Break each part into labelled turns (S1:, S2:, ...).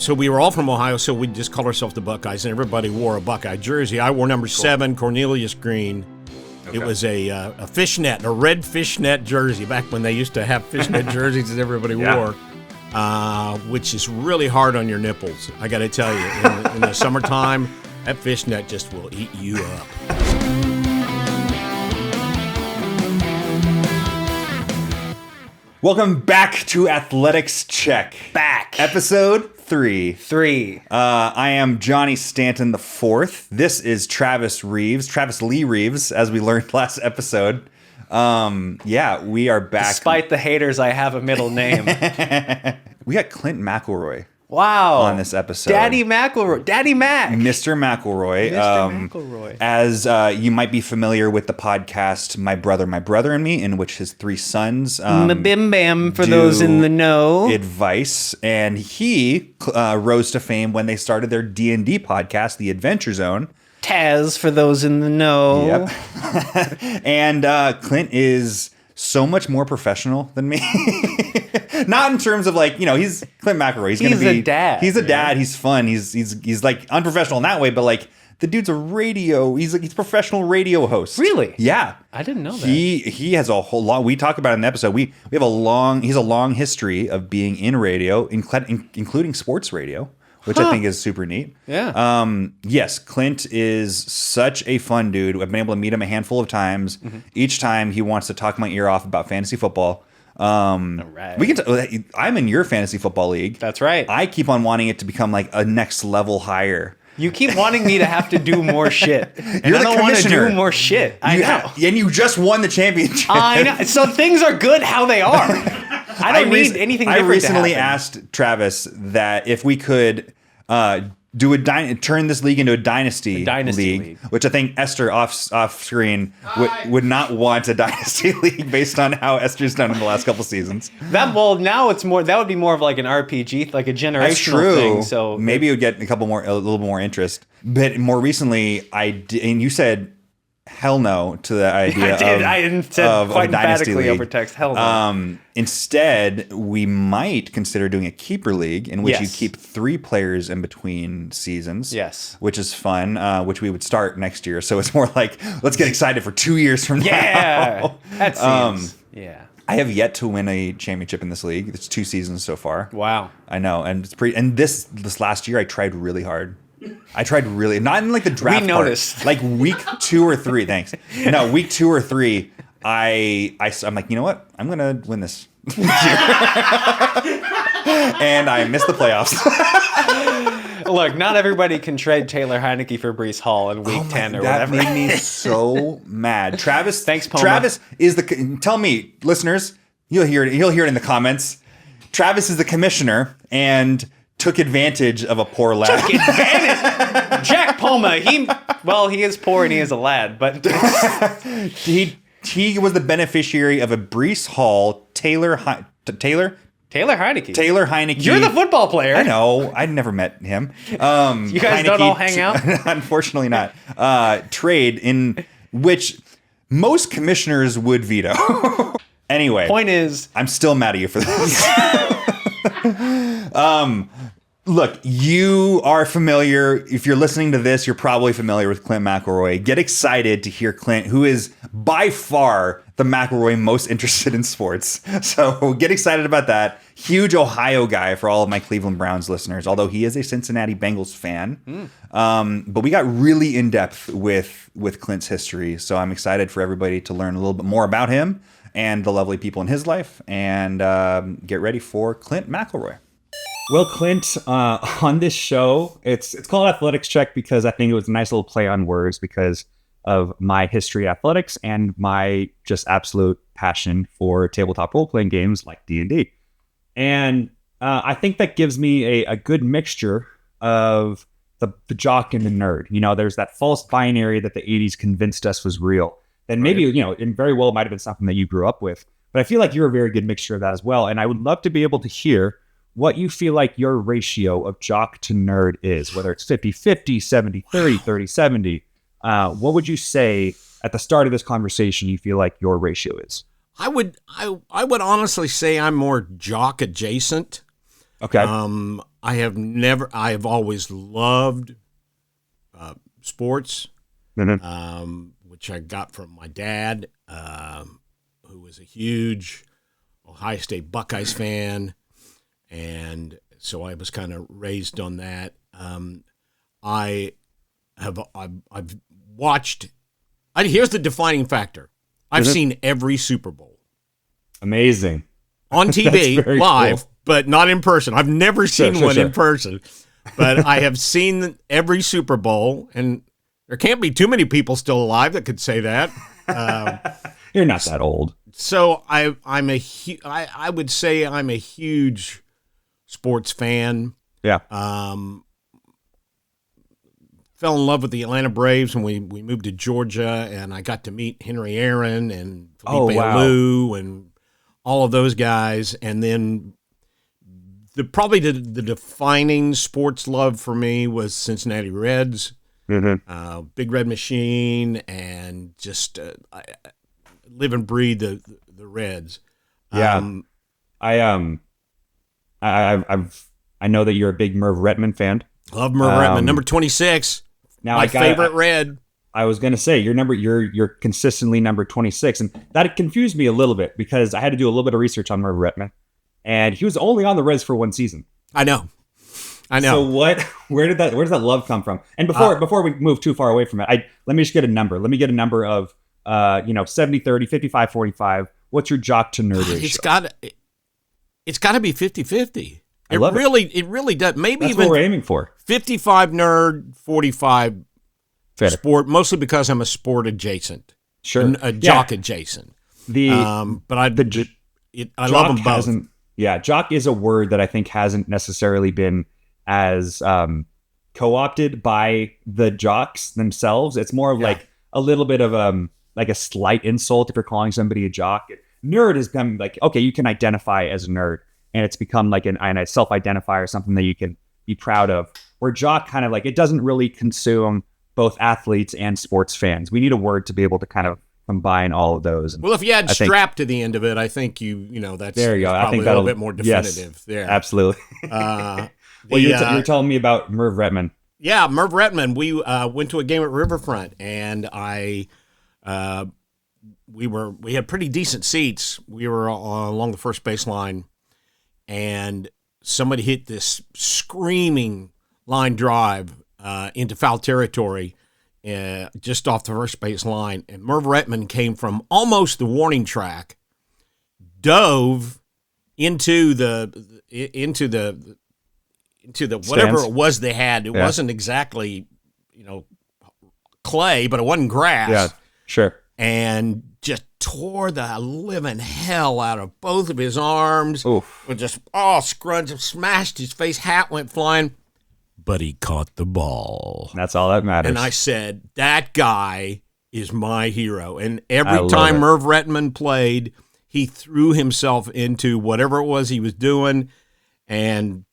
S1: So we were all from Ohio, so we just called ourselves the Buckeyes, and everybody wore a Buckeye jersey. I wore number 7, Cornelius Green. Okay. It was a red fishnet jersey, back when they used to have fishnet jerseys that everybody wore, which is really hard on your nipples, I got to tell you. In the summertime, that fishnet just will eat you up.
S2: Welcome back to Athletics Check. Episode 3. I am Johnny Stanton IV. This is Travis Lee Reeves, as we learned last episode. We are back.
S3: Despite the haters, I have a middle name.
S2: We got Clint McElroy.
S3: Wow.
S2: On this episode.
S3: Daddy McElroy. Daddy Mac.
S2: Mr. McElroy.
S3: McElroy.
S2: As you might be familiar with the podcast My Brother and Me, in which his 3 sons
S3: Bim Bam, for those in the know.
S2: Advice. And he rose to fame when they started their D&D podcast, The Adventure Zone.
S3: Taz, for those in the know.
S2: Yep. And Clint is so much more professional than me. Not in terms of he's Clint McElroy. He's a dad. He's a dad. He's fun. He's like unprofessional in that way, but like the dude's a radio. He's a professional radio host.
S3: Really?
S2: Yeah.
S3: I didn't know that.
S2: He has a whole long. We talk about it in the episode. We have a long history of being in radio, including sports radio, which I think is super neat.
S3: Yeah.
S2: Yes, Clint is such a fun dude. I've been able to meet him a handful of times. Mm-hmm. Each time he wants to talk my ear off about fantasy football.
S3: All right.
S2: I'm in your fantasy football league.
S3: That's right.
S2: I keep on wanting it to become like a next level higher.
S3: You keep wanting me to have to do more shit. And
S2: You're
S3: I don't want to do more shit. I know.
S2: And you just won the championship.
S3: I know. So things are good how they are. I don't need anything different.
S2: I recently asked Travis that if we could turn this league into a dynasty league, which I think Esther off screen would not want a dynasty league based on how Esther's done in the last couple seasons.
S3: Now it's more. That would be more of like an RPG, like a generational thing. So
S2: maybe it would get a little more interest. But more recently, and you said hell no to the idea.
S3: I didn't say quite emphatically over text. Hell no.
S2: Instead, we might consider doing a keeper league in which you keep 3 players in between seasons.
S3: Yes,
S2: which is fun. Which we would start next year. So it's more like let's get excited for 2 years from now.
S3: Yeah, that seems.
S2: I have yet to win a championship in this league. It's 2 seasons so far.
S3: Wow.
S2: I know, and it's pretty. And this last year, I tried really hard. Not in like the draft.
S3: We noticed.
S2: Like week 2 or 3. Thanks. No, week 2 or 3. I'm like, you know what? I'm gonna win this. And I missed the playoffs.
S3: Look, not everybody can trade Taylor Heineke for Breece Hall in week 10 or whatever.
S2: That made me so mad. Travis.
S3: Thanks, Poma.
S2: Travis is tell me, listeners. You'll hear it in the comments. Travis is the commissioner and took advantage of a poor lad.
S3: Took advantage. Jack Poma. He is poor and he is a lad, but
S2: he was the beneficiary of a Breece Hall, Taylor Heineke. Taylor Heineke.
S3: You're the football player.
S2: I know. I'd never met him.
S3: You guys don't all hang out?
S2: Unfortunately not. Trade in which most commissioners would veto. Anyway.
S3: Point is,
S2: I'm still mad at you for this. Look, you are familiar. If you're listening to this, you're probably familiar with Clint McElroy. Get excited to hear Clint, who is by far the McElroy most interested in sports. So get excited about that. Huge Ohio guy for all of my Cleveland Browns listeners, although he is a Cincinnati Bengals fan. But we got really in depth with Clint's history. So I'm excited for everybody to learn a little bit more about him and the lovely people in his life. And get ready for Clint McElroy.
S4: Well, Clint, on this show, it's called Athletics Check because I think it was a nice little play on words because of my history of athletics and my just absolute passion for tabletop role-playing games like D&D. And I think that gives me a good mixture of the jock and the nerd. You know, there's that false binary that the 80s convinced us was real. And maybe, you know, and very well might have been something that you grew up with. But I feel like you're a very good mixture of that as well. And I would love to be able to hear what you feel like your ratio of jock to nerd is, whether it's 50-50, 70-30, 30-70. What would you say at the start of this conversation you feel like your ratio is?
S1: I would honestly say I'm more jock adjacent.
S4: Okay.
S1: I have always loved sports, which I got from my dad, who was a huge Ohio State Buckeyes fan, and so I was kind of raised on that. I've watched. Here's the defining factor: I've seen every Super Bowl.
S4: Amazing.
S1: On TV, live,
S4: cool.
S1: but not in person. I've never seen one in person, but I have seen every Super Bowl, and there can't be too many people still alive that could say that.
S4: You're not that old.
S1: So I would say I'm a huge sports fan.
S4: Yeah.
S1: Fell in love with the Atlanta Braves when we moved to Georgia, and I got to meet Henry Aaron and Felipe Alou and all of those guys. And then probably the defining sports love for me was Cincinnati Reds, Big Red Machine, and just I live and breathe the Reds.
S4: Yeah. I know that you're a big Merv Retman fan.
S1: Love Merv Retman, number 26.
S4: Now
S1: my favorite Red.
S4: I was gonna say you're consistently number 26, and that confused me a little bit because I had to do a little bit of research on Merv Retman, and he was only on the Reds for one season.
S1: I know.
S4: So where does that love come from? And before we move too far away from it, let me just get a number. Let me get a number of 70-30, 55-45. What's your jock to nerd ratio?
S1: It's got to be 50-50. It really does. Maybe
S4: that's
S1: even
S4: what we're aiming for.
S1: 55 nerd, 45 sport. Mostly because I'm a sport adjacent, a jock adjacent. I love them both.
S4: Jock is a word that I think hasn't necessarily been as co-opted by the jocks themselves. It's more of like a little bit of like a slight insult if you're calling somebody a jock. Nerd has become like, okay, you can identify as a nerd, and it's become like a self-identifier, something that you can be proud of. Where jock kind of like, it doesn't really consume both athletes and sports fans. We need a word to be able to kind of combine all of those.
S1: Well, if you add strap to the end of it, I think that's
S4: there you go.
S1: Probably
S4: I think
S1: a little bit more definitive.
S4: Yes, absolutely. You're telling me about Merv Retman.
S1: Yeah, Merv Retman. We went to a game at Riverfront, and we had pretty decent seats. We were along the first baseline, and somebody hit this screaming line drive into foul territory just off the first base line. And Merv Retman came from almost the warning track, dove into the whatever it was they had. It wasn't exactly, clay, but it wasn't grass.
S4: Yeah, sure.
S1: And just tore the living hell out of both of his arms.
S4: Oof.
S1: With just scrunch, smashed his face, hat went flying. But he caught the ball.
S4: That's all that matters.
S1: And I said, that guy is my hero. And every time Merv Retman played, he threw himself into whatever it was he was doing. And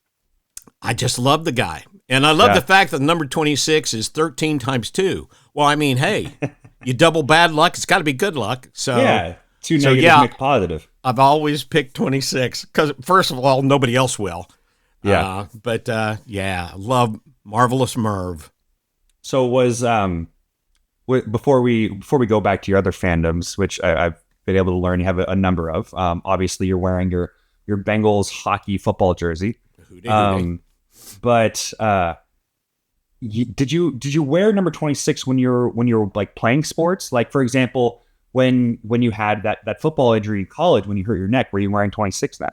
S1: I just love the guy. And I love the fact that number 26 is 13 times 2. Well, I mean, hey, you double bad luck, it's got to be good luck. So
S4: yeah, 2 negatives make positive.
S1: I've always picked 26 because, first of all, nobody else will.
S4: Yeah.
S1: Love Marvelous Merv.
S4: So was before we go back to your other fandoms, which I've been able to learn you have a number of. Obviously, you're wearing your Bengals hockey football jersey. But did you wear number 26 when you're like playing sports? Like, for example, when you had that football injury in college when you hurt your neck, were you wearing 26 then?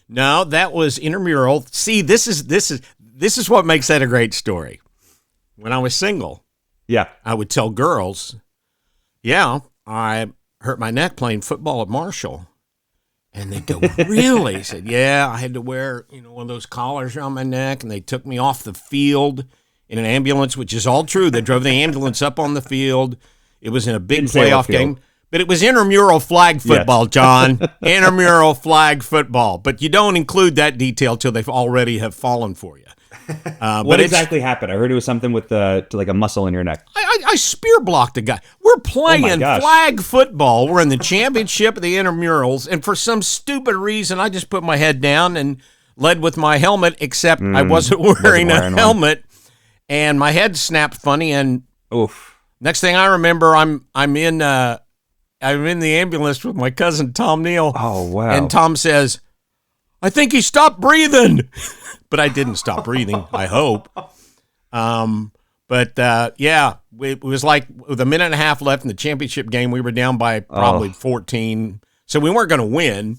S1: No, that was intramural. See, this is what makes that a great story. When I was single, I would tell girls, I hurt my neck playing football at Marshall. And they'd go, really? I said, yeah, I had to wear, one of those collars around my neck, and they took me off the field in an ambulance, which is all true. They drove the ambulance up on the field. It was in a big playoff game. But it was intramural flag football, John. Intramural flag football. But you don't include that detail till they've already have fallen for you.
S4: What exactly happened? I heard it was something with like a muscle in your neck.
S1: I spear blocked a guy. We're playing flag football. We're in the championship of the intramurals, and for some stupid reason, I just put my head down and led with my helmet, except I wasn't wearing a helmet, and my head snapped funny. And next thing I remember, I'm in the ambulance with my cousin Tom Neal.
S4: Oh wow!
S1: And Tom says, "I think he stopped breathing," but I didn't stop breathing. I hope. It was like with a minute and a half left in the championship game. We were down by probably 14, so we weren't going to win.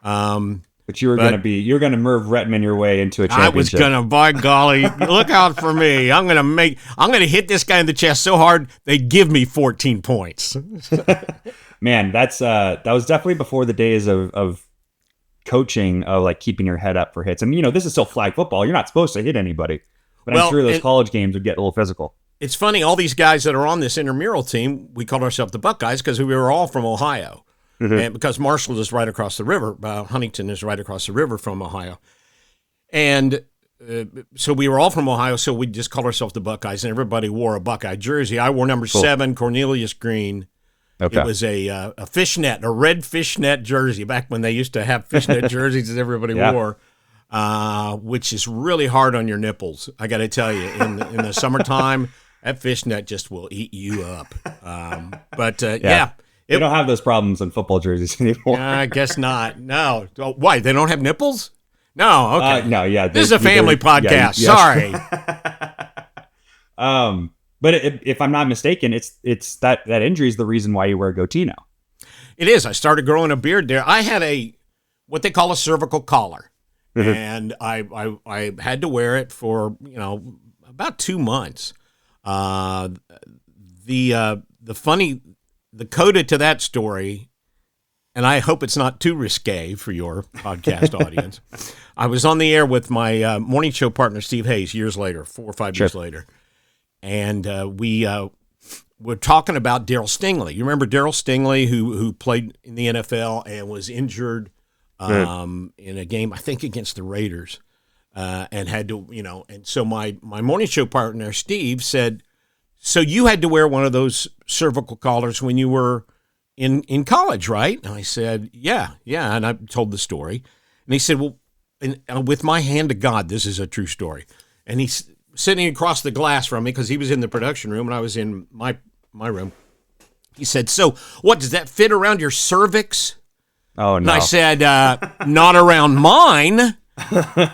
S4: But you're going to Merv Retman your way into a championship.
S1: I was going to, by golly, look out for me. I'm going to hit this guy in the chest so hard they give me 14 points.
S4: Man, that was definitely before the days of coaching, of like keeping your head up for hits. And this is still flag football. You're not supposed to hit anybody. But I'm sure those college games would get a little physical. It's
S1: funny, all these guys that are on this intramural team, we called ourselves the Buckeyes because we were all from Ohio. And because Marshall is right across the river, Huntington is right across the river from Ohio. And so we were all from Ohio, so we just called ourselves the Buckeyes, and everybody wore a Buckeye jersey. I wore number 7, Cornelius green. Okay. It was a fishnet, a red fishnet jersey, back when they used to have fishnet jerseys that everybody wore. Which is really hard on your nipples. I got to tell you, in the summertime, that fishnet just will eat you up.
S4: They don't have those problems in football jerseys anymore.
S1: I guess not. No. Oh, why? They don't have nipples? No. Okay.
S4: No. Yeah.
S1: This is a family podcast. Sorry.
S4: But if I'm not mistaken, it's that injury is the reason why you wear a goatee now.
S1: It is. I started growing a beard there. I had what they call a cervical collar. And I had to wear it for about 2 months. The coda to that story, and I hope it's not too risque for your podcast audience. I was on the air with my morning show partner Steve Hayes years later, 4 or 5 years later, and we were talking about Darryl Stingley. You remember Darryl Stingley, who played in the NFL and was injured in a game, I think, against the Raiders, and had to, and so my morning show partner, Steve, said, so you had to wear one of those cervical collars when you were in college, right? And I said, yeah. And I told the story. And he said, well, and with my hand to God, this is a true story. And he's sitting across the glass from me because he was in the production room and I was in my room. He said, so what, does that fit around your cervix?
S4: Oh, no.
S1: And I said, not around mine.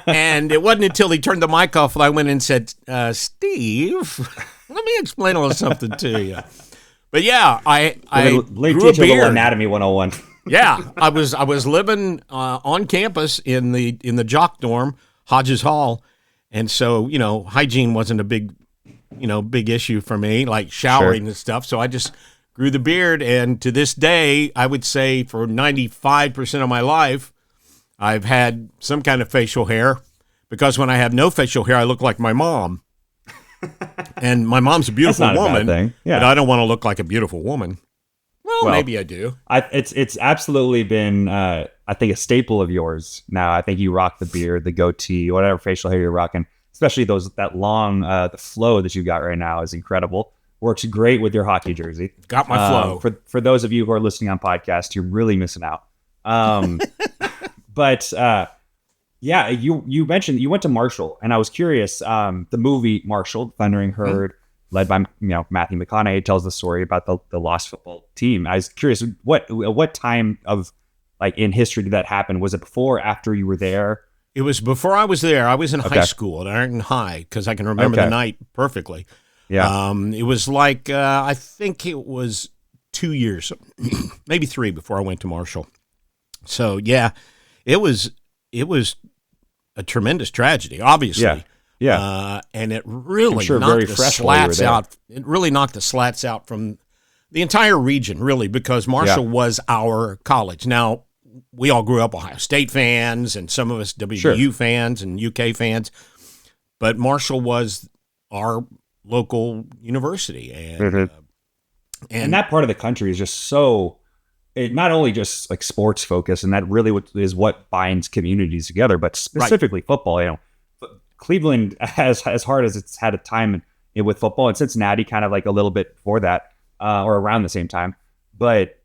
S1: And it wasn't until he turned the mic off that I went and said, Steve, let me explain a little something to you. But yeah, I grew a beard.
S4: Anatomy 101.
S1: Yeah, I was living on campus in the jock dorm, Hodges Hall, and so hygiene wasn't a big issue for me, like showering and stuff. So I just grew the beard, and to this day, I would say for 95% of my life, I've had some kind of facial hair, because when I have no facial hair, I look like my mom. And my mom's a beautiful woman, but I don't want to look like a beautiful woman. Well, maybe I do.
S4: It's absolutely been, I think, a staple of yours now. I think you rock the beard, the goatee, whatever facial hair you're rocking, especially that long, the flow that you got right now is incredible. Works great with your hockey jersey.
S1: Got my flow.
S4: For those of you who are listening on podcast, you're really missing out. But you mentioned you went to Marshall, and I was curious. The movie Marshall, Thundering Herd, led by Matthew McConaughey, tells the story about the lost football team. I was curious, what time of in history did that happen? Was it before or after you were there?
S1: It was before I was there. I was in high school at Ironton High, because I can remember the night perfectly. Yeah. It was I think it was 2 years, maybe 3 before I went to Marshall. So yeah, it was a tremendous tragedy, obviously.
S4: Yeah.
S1: And it really knocked the slats out. It really knocked the slats out from the entire region, really, because Marshall was our college. Now, we all grew up Ohio State fans, and some of us WU fans and UK fans, but Marshall was our local university, and
S4: that part of the country is just so. It not only just sports focused, and that really is what binds communities together, but specifically football. Cleveland, as hard as it's had a time with football, and Cincinnati kind of a little bit before that, or around the same time. But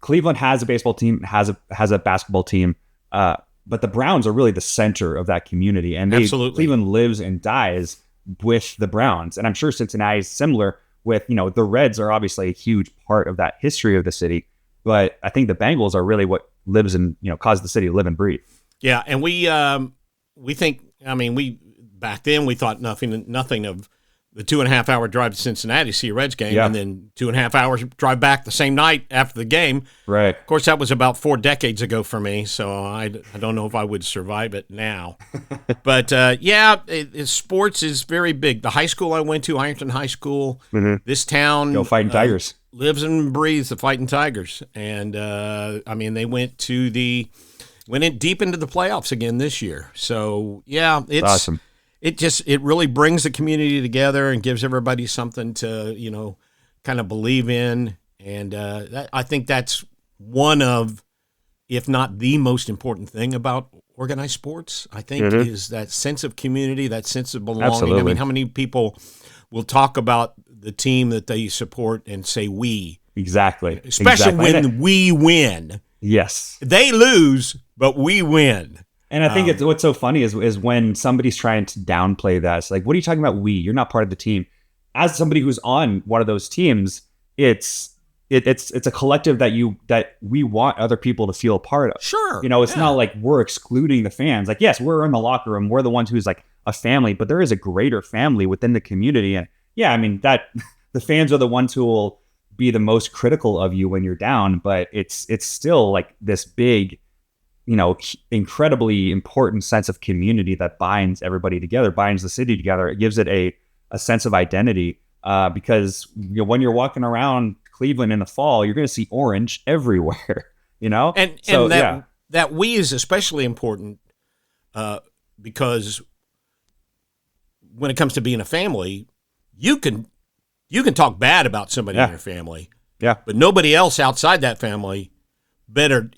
S4: Cleveland has a baseball team, has a basketball team. but the Browns are really the center of that community, and
S1: Absolutely.
S4: Cleveland lives and dies with the Browns. And I'm sure Cincinnati is similar with, the Reds are obviously a huge part of that history of the city, but I think the Bengals are really what lives and, cause the city to live and breathe.
S1: Yeah, and we think, back then we thought nothing of the 2.5 hour drive to Cincinnati to see a Reds game, and then 2.5 hours drive back the same night after the game.
S4: Right.
S1: Of course, that was about 4 decades ago for me, so I don't know if I would survive it now. But sports is very big. The high school I went to, Ironton High School, this town,
S4: Go Fighting Tigers,
S1: lives and breathes the Fighting Tigers, and they went in deep into the playoffs again this year. So yeah, it's
S4: awesome.
S1: It really brings the community together and gives everybody something to, kind of believe in. And I think that's one of, if not the most important thing about organized sports, I think, is that sense of community, that sense of belonging.
S4: Absolutely.
S1: I mean, how many people will talk about the team that they support and say we?
S4: Exactly.
S1: Especially when we win.
S4: Yes.
S1: They lose, but we win.
S4: And I think what's so funny is when somebody's trying to downplay that. It's like, what are you talking about? You're not part of the team. As somebody who's on one of those teams, it's a collective that we want other people to feel a part of.
S1: Sure.
S4: It's not like we're excluding the fans. Like, yes, we're in the locker room. We're the ones who's like a family, but there is a greater family within the community. And that the fans are the ones who will be the most critical of you when you're down, but it's still like this big, incredibly important sense of community that binds everybody together, binds the city together. It gives it a sense of identity because when you're walking around Cleveland in the fall, you're going to see orange everywhere,
S1: And that we is especially important because when it comes to being a family, you can talk bad about somebody in your family, but nobody else outside that family better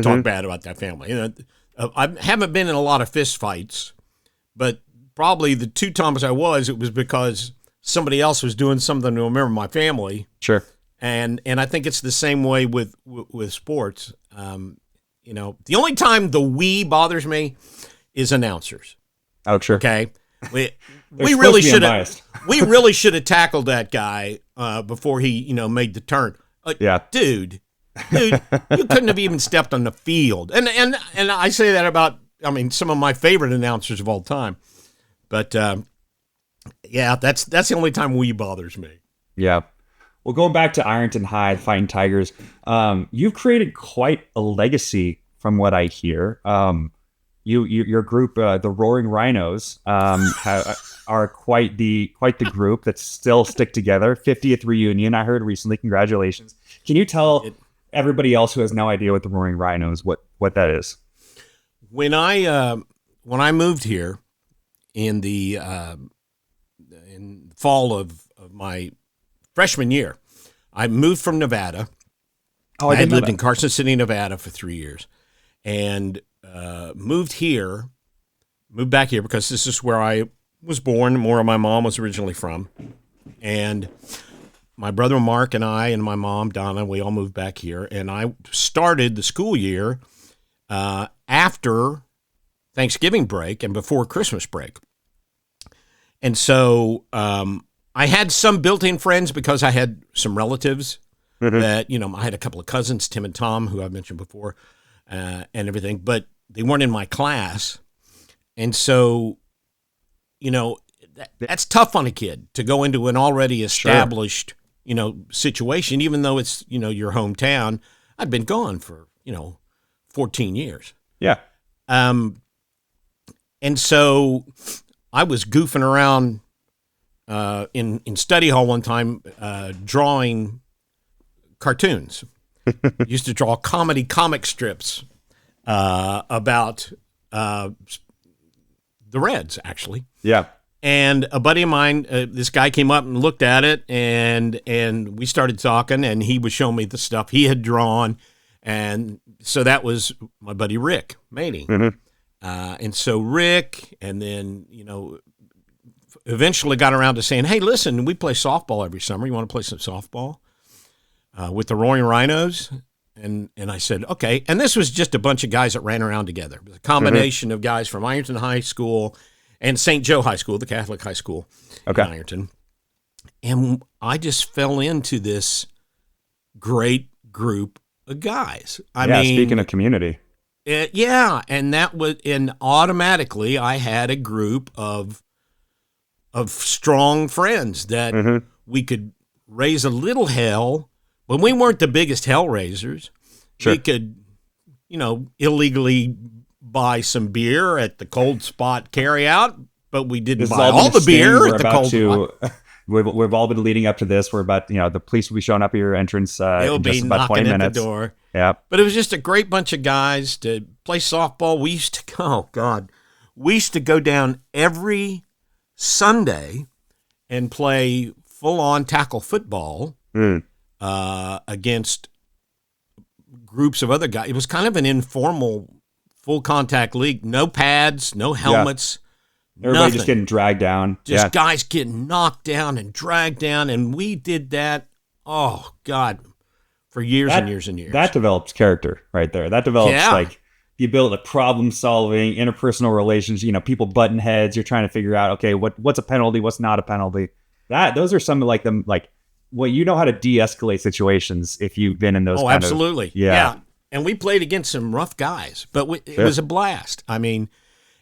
S1: talk bad about that family. I haven't been in a lot of fist fights, but probably the 2 times it was because somebody else was doing something to a member of my family.
S4: Sure.
S1: And I think it's the same way with sports. The only time the we bothers me is announcers.
S4: Oh, sure.
S1: Okay. We really should have tackled that guy before he made the turn. Dude, you couldn't have even stepped on the field. And I say that about some of my favorite announcers of all time. But that's the only time we bothers me.
S4: Yeah. Well, going back to Ironton High, Fighting Tigers, you've created quite a legacy from what I hear. Your group, the Roaring Rhinos, are quite the group that still stick together. 50th reunion, I heard recently. Congratulations! Can you tell everybody else who has no idea what the Roaring Rhinos what that is?
S1: When I moved here in the in fall of my freshman year, I moved from Nevada. I had lived in Carson City, Nevada for 3 years, and moved back here because this is where I was born, where my mom was originally from. And my brother Mark and I and my mom, Donna, we all moved back here. And I started the school year after Thanksgiving break and before Christmas break. And so I had some built-in friends because I had some relatives that, I had a couple of cousins, Tim and Tom, who I've mentioned before, and everything, but they weren't in my class. And so, that's tough on a kid to go into an already established, situation, even though it's, your hometown. I'd been gone for, 14 years.
S4: Yeah.
S1: And so I was goofing around in study hall one time drawing cartoons. Used to draw comic strips about the Reds, actually.
S4: Yeah.
S1: And a buddy of mine, this guy came up and looked at it, and we started talking, and he was showing me the stuff he had drawn. And so that was my buddy Rick Maney. And so Rick, and then, eventually got around to saying, hey, listen, we play softball every summer. You want to play some softball with the Roaring Rhinos? And I said, okay. And this was just a bunch of guys that ran around together. It was a combination of guys from Ironton High School and St. Joe High School, the Catholic high school in Ironton. And I just fell into this great group of guys. I mean,
S4: speaking of community.
S1: And that was, and automatically I had a group of strong friends that we could raise a little hell. When we weren't the biggest hell raisers, we could, illegally buy some beer at the Cold Spot carryout, but we didn't buy all the beer at the Cold Spot.
S4: We've all been leading up to this. We're about, the police will be showing up at your entrance
S1: They'll
S4: in
S1: be
S4: just about 20
S1: knocking
S4: minutes.
S1: At the door.
S4: Yeah.
S1: But it was just a great bunch of guys to play softball. We used to go down every Sunday and play full-on tackle football against groups of other guys. It was kind of an informal full-contact league. No pads, no helmets.
S4: Everybody just getting dragged down.
S1: Just guys getting knocked down and dragged down, and we did that, oh, God, for years and years and years.
S4: That develops character right there. That develops, like, the ability to problem-solving, interpersonal relations, people button heads. You're trying to figure out, okay, what's a penalty, what's not a penalty. Those are some of, like, you know how to de-escalate situations if you've been in those kind
S1: absolutely. Yeah. And we played against some rough guys, but it was a blast. I mean,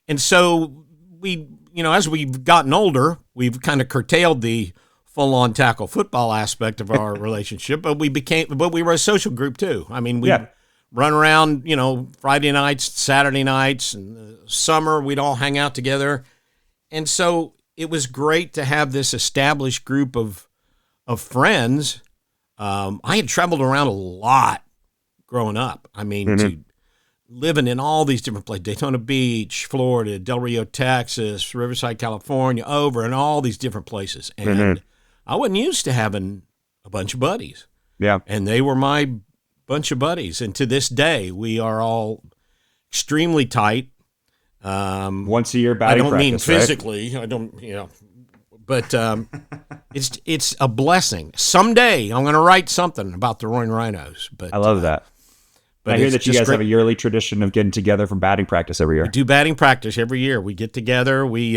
S1: and so we, as we've gotten older, we've kind of curtailed the full-on tackle football aspect of our relationship, but we were a social group too. I mean, we'd run around, Friday nights, Saturday nights, and the summer we'd all hang out together. And so it was great to have this established group of friends. I had traveled around a lot growing up. I mean, to living in all these different places, Daytona Beach, Florida, Del Rio, Texas, Riverside, California, over in all these different places. And I wasn't used to having a bunch of buddies.
S4: Yeah.
S1: And they were my bunch of buddies. And to this day, we are all extremely tight.
S4: Once a year batting practice,
S1: I don't mean physically. Right? I don't, but it's a blessing. Someday I'm going to write something about the Roaring Rhinos. But
S4: I love that. But I hear that you guys have a yearly tradition of getting together for batting practice every year.
S1: We do batting practice every year. We get together. We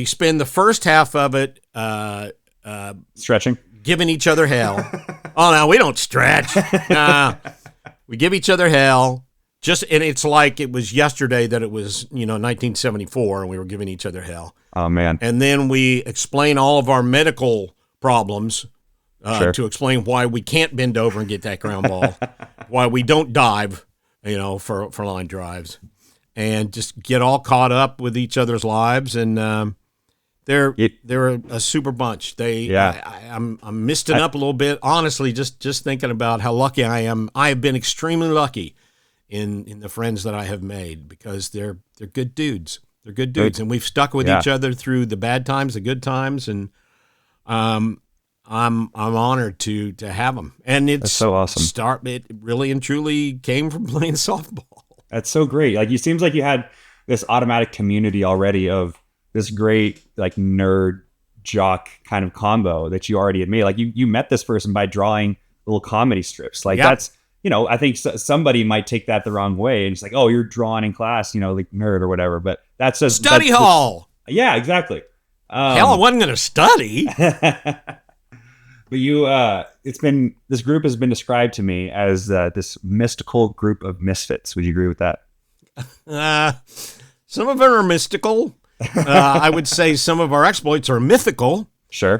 S1: spend the first half of it
S4: stretching,
S1: giving each other hell. Oh no, we don't stretch. We give each other hell. And it's like it was yesterday that it was 1974 and we were giving each other hell.
S4: Oh man!
S1: And then we explain all of our medical problems. To explain why we can't bend over and get that ground ball, why we don't dive, for line drives, and just get all caught up with each other's lives. And they're a super bunch. I'm misting up a little bit, honestly, just thinking about how lucky I am. I have been extremely lucky in the friends that I have made because they're good dudes. They're good dudes, and we've stuck with each other through the bad times, the good times, and I'm honored to have them, and
S4: that's so awesome.
S1: It really and truly came from playing softball.
S4: That's so great. Like, it seems like you had this automatic community already of this great like nerd jock kind of combo that you already had made. Like you met this person by drawing little comedy strips. Like that's I think somebody might take that the wrong way and it's like, oh, you're drawing in class, like nerd or whatever. But that's a
S1: study hall.
S4: Yeah, exactly.
S1: Hell, I wasn't going to study.
S4: But this group has been described to me as this mystical group of misfits. Would you agree with that?
S1: Some of them are mystical. I would say some of our exploits are mythical.
S4: Sure.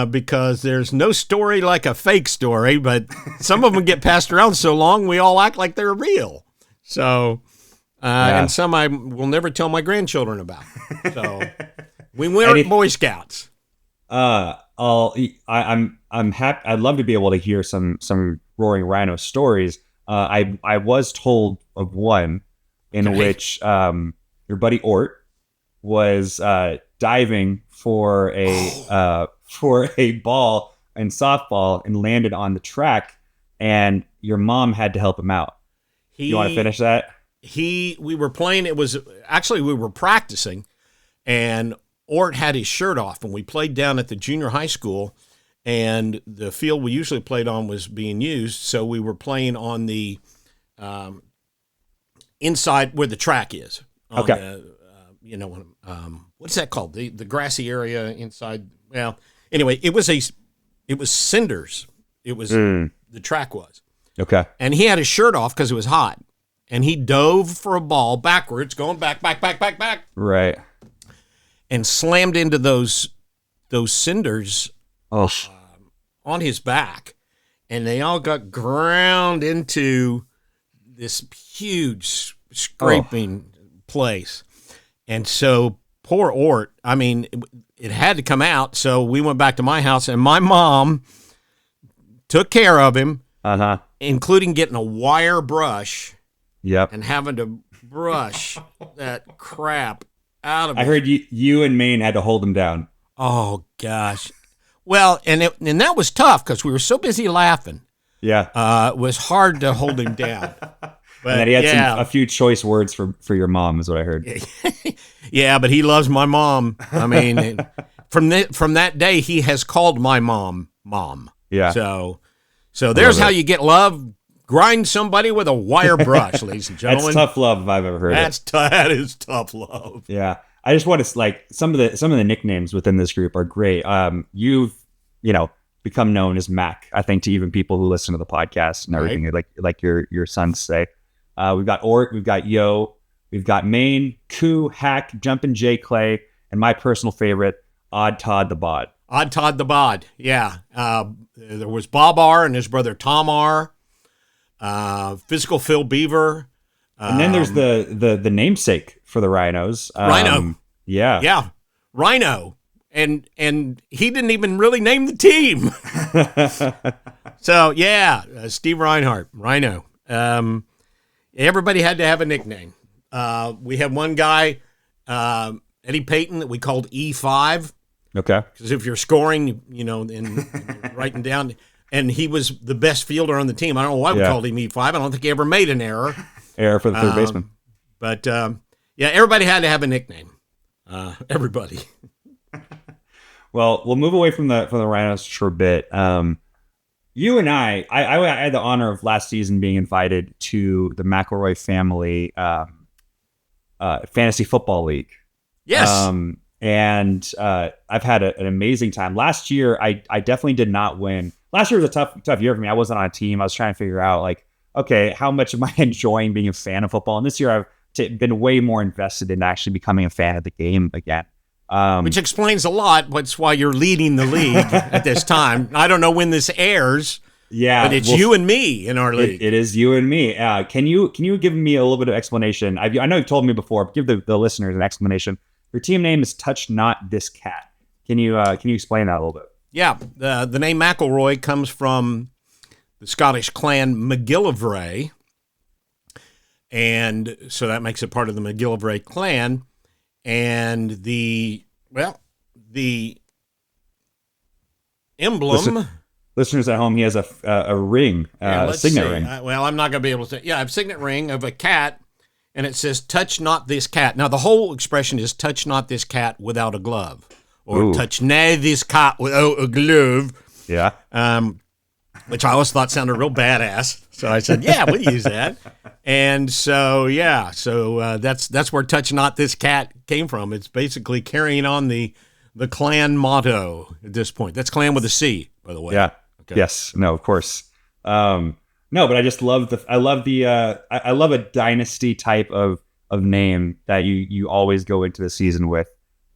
S1: Because there's no story like a fake story, but some of them get passed around so long we all act like they're real. So, and some I will never tell my grandchildren about. So, we weren't Boy Scouts.
S4: I'm happy. I'd love to be able to hear some Roaring Rhino stories. I was told of one in which your buddy Ort was diving for a ball in softball and landed on the track, and your mom had to help him out. You want to finish that?
S1: We were playing. We were practicing, and Ort had his shirt off, and we played down at the junior high school, and the field we usually played on was being used, so we were playing on the inside where the track is.
S4: Okay.
S1: What's that called? The grassy area inside. Well, anyway, it was cinders. It was the track was.
S4: Okay.
S1: And he had his shirt off because it was hot, and he dove for a ball backwards, going back,
S4: Right.
S1: and slammed into those cinders on his back, and they all got ground into this huge scraping place. And so poor Ort, I mean, it had to come out, so we went back to my house, and my mom took care of him, including getting a wire brush and having to brush that crap out of it.
S4: I heard you and Maine had to hold him down.
S1: Oh, gosh. Well, and that was tough because we were so busy laughing.
S4: Yeah.
S1: It was hard to hold him down. But,
S4: and then he had a few choice words for your mom, is what I heard.
S1: Yeah, but he loves my mom. I mean, from that day, he has called my mom.
S4: Yeah.
S1: So there's how you get love. Grind somebody with a wire brush, ladies and gentlemen.
S4: That's tough love if I've ever heard it.
S1: That is tough love.
S4: Yeah. I just want to, like, some of the nicknames within this group are great. You've, become known as Mac, I think, to even people who listen to the podcast and everything,
S1: right.
S4: like your sons say. We've got Ort, we've got Yo, we've got Maine, Koo, Hack, Jumpin' J Clay, and my personal favorite, Odd Todd the Bod.
S1: Odd Todd the Bod, yeah. There was Bob R. and his brother Tom R. Physical Phil Beaver.
S4: And then there's the namesake for the Rhinos.
S1: Rhino.
S4: Yeah.
S1: Yeah. Rhino. And he didn't even really name the team. So, yeah, Steve Reinhardt, Rhino. Everybody had to have a nickname. We had one guy, Eddie Payton, that we called E5.
S4: Okay.
S1: Because if you're scoring, and writing down, and he was the best fielder on the team. I don't know why we called him E5. I don't think he ever made an error.
S4: Error for the third baseman.
S1: But, everybody had to have a nickname. Everybody.
S4: Well, we'll move away from the Rhinos for a bit. You and I had the honor of last season being invited to the McElroy family fantasy football league.
S1: Yes.
S4: And I've had an amazing time. Last year, I definitely did not win. Last year was a tough year for me. I wasn't on a team. I was trying to figure out, like, okay, how much am I enjoying being a fan of football? And this year, I've been way more invested in actually becoming a fan of the game again.
S1: Which explains a lot. That's why you're leading the league at this time. I don't know when this airs.
S4: Yeah,
S1: but it's you and me in our league.
S4: It is you and me. Can you give me a little bit of explanation? I know you've told me before. But give the listeners an explanation. Your team name is Touch Not This Cat. Can you explain that a little bit?
S1: Yeah, the name McElroy comes from the Scottish clan McGillivray, and so that makes it part of the McGillivray clan. And the emblem.
S4: Listeners at home, he has a ring, a signet ring.
S1: I'm not going to be able to say. Yeah, I have a signet ring of a cat, and it says, "Touch not this cat." Now, the whole expression is "Touch not this cat without a glove," or "Touch not this cat without a glove."
S4: Yeah.
S1: Which I always thought sounded real badass. So I said, "Yeah, we'll use that." And so, that's where "Touch Not This Cat" came from. It's basically carrying on the clan motto at this point. That's clan with a C, by the way.
S4: Yeah.
S1: Okay.
S4: Yes. No, of course. No, but I just love I love a dynasty type of name that you always go into the season with.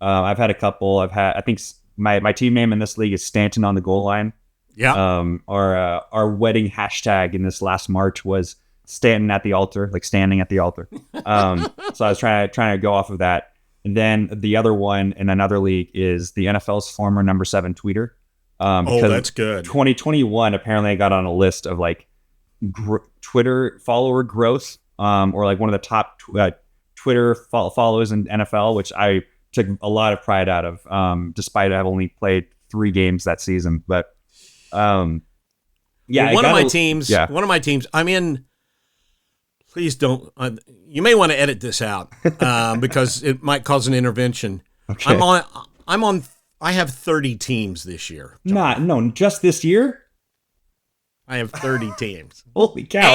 S4: I've had a couple. I think my team name in this league is Stanton on the goal line.
S1: Yeah.
S4: Our wedding hashtag in this last March was Stanton at the altar, like standing at the altar. So I was trying to go off of that. And then the other one in another league is the NFL's former number 7 tweeter.
S1: That's good.
S4: 2021, apparently I got on a list of like Twitter follower growth, or like one of the top Twitter followers in NFL, which I took a lot of pride out of, despite I've only played 3 games that season. But one of my teams, I'm in. Please don't. You may want to edit this out because it might cause an intervention. Okay.
S1: I'm on I have 30 teams this year.
S4: No, just this year?
S1: I have 30 teams.
S4: Holy cow.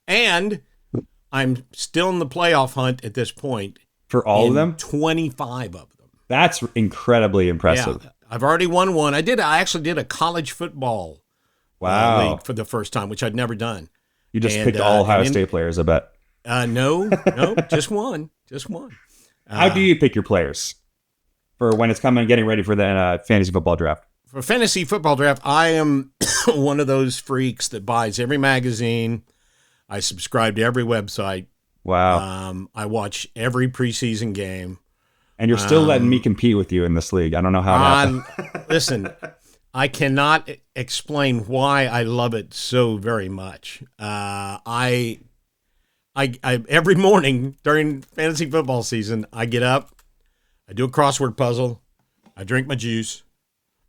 S1: And I'm still in the playoff hunt at this point.
S4: For all of them?
S1: 25 of them.
S4: That's incredibly impressive.
S1: Yeah, I've already won one. I actually did a college football league for the first time, which I'd never done.
S4: You just picked all Ohio State players, I bet.
S1: No, just one. Just one.
S4: How do you pick your players for when it's coming, getting ready for the fantasy football draft?
S1: For fantasy football draft, I am one of those freaks that buys every magazine. I subscribe to every website.
S4: Wow.
S1: I watch every preseason game.
S4: And you're still letting me compete with you in this league. I don't know how that happened.
S1: Listen, I cannot explain why I love it so very much. I every morning during fantasy football season, I get up, I do a crossword puzzle, I drink my juice,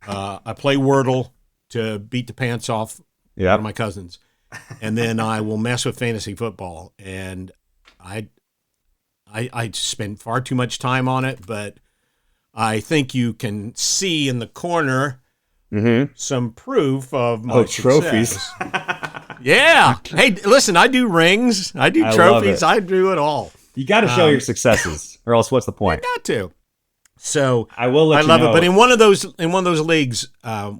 S1: I play Wordle to beat the pants off one of my cousins, and then I will mess with fantasy football. And I spend far too much time on it, but I think you can see in the corner some proof of my
S4: trophies.
S1: Yeah. Hey, listen, I do rings, I do trophies, I do it all.
S4: You got to show your successes, or else what's the point?
S1: I got to. So
S4: I will let you
S1: love
S4: know.
S1: it. But in one of those leagues, a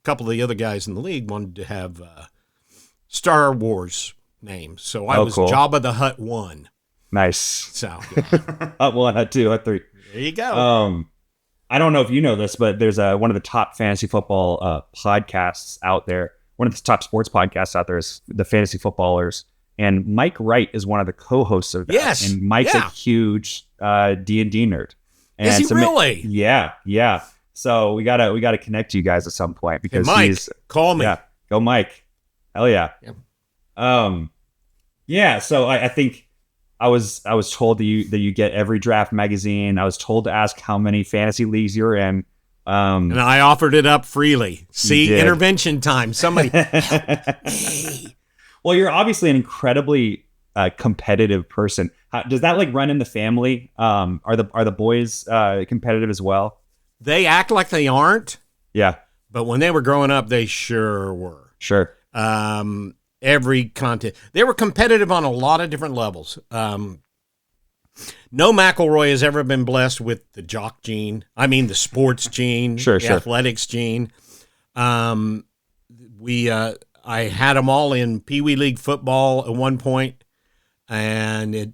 S1: couple of the other guys in the league wanted to have Star Wars names. So I was
S4: cool.
S1: Jabba the Hutt 1.
S4: Nice.
S1: So
S4: Hut 1, Hut 2, Hut 3.
S1: there you go.
S4: I don't know if you know this, but there's one of the top fantasy football podcasts out there. One of the top sports podcasts out there is the Fantasy Footballers. And Mike Wright is one of the co-hosts of that.
S1: Yes.
S4: And Mike's a huge D&D nerd. And
S1: Is he really?
S4: Yeah. So we gotta connect you guys at some point because
S1: Mike, call me.
S4: Yeah, go Mike. Hell yeah.
S1: Yep.
S4: So I think I was told that you get every draft magazine. I was told to ask how many fantasy leagues you're in.
S1: And I offered it up freely. See, intervention time. Somebody.
S4: Well, you're obviously an incredibly competitive person. Does that like run in the family? Are the boys competitive as well?
S1: They act like they aren't.
S4: Yeah.
S1: But when they were growing up, they sure were.
S4: Sure.
S1: Every content. They were competitive on a lot of different levels. No McElroy has ever been blessed with the jock gene. I mean, the sports gene, the athletics gene. I had them all in Pee Wee League football at one point, and it,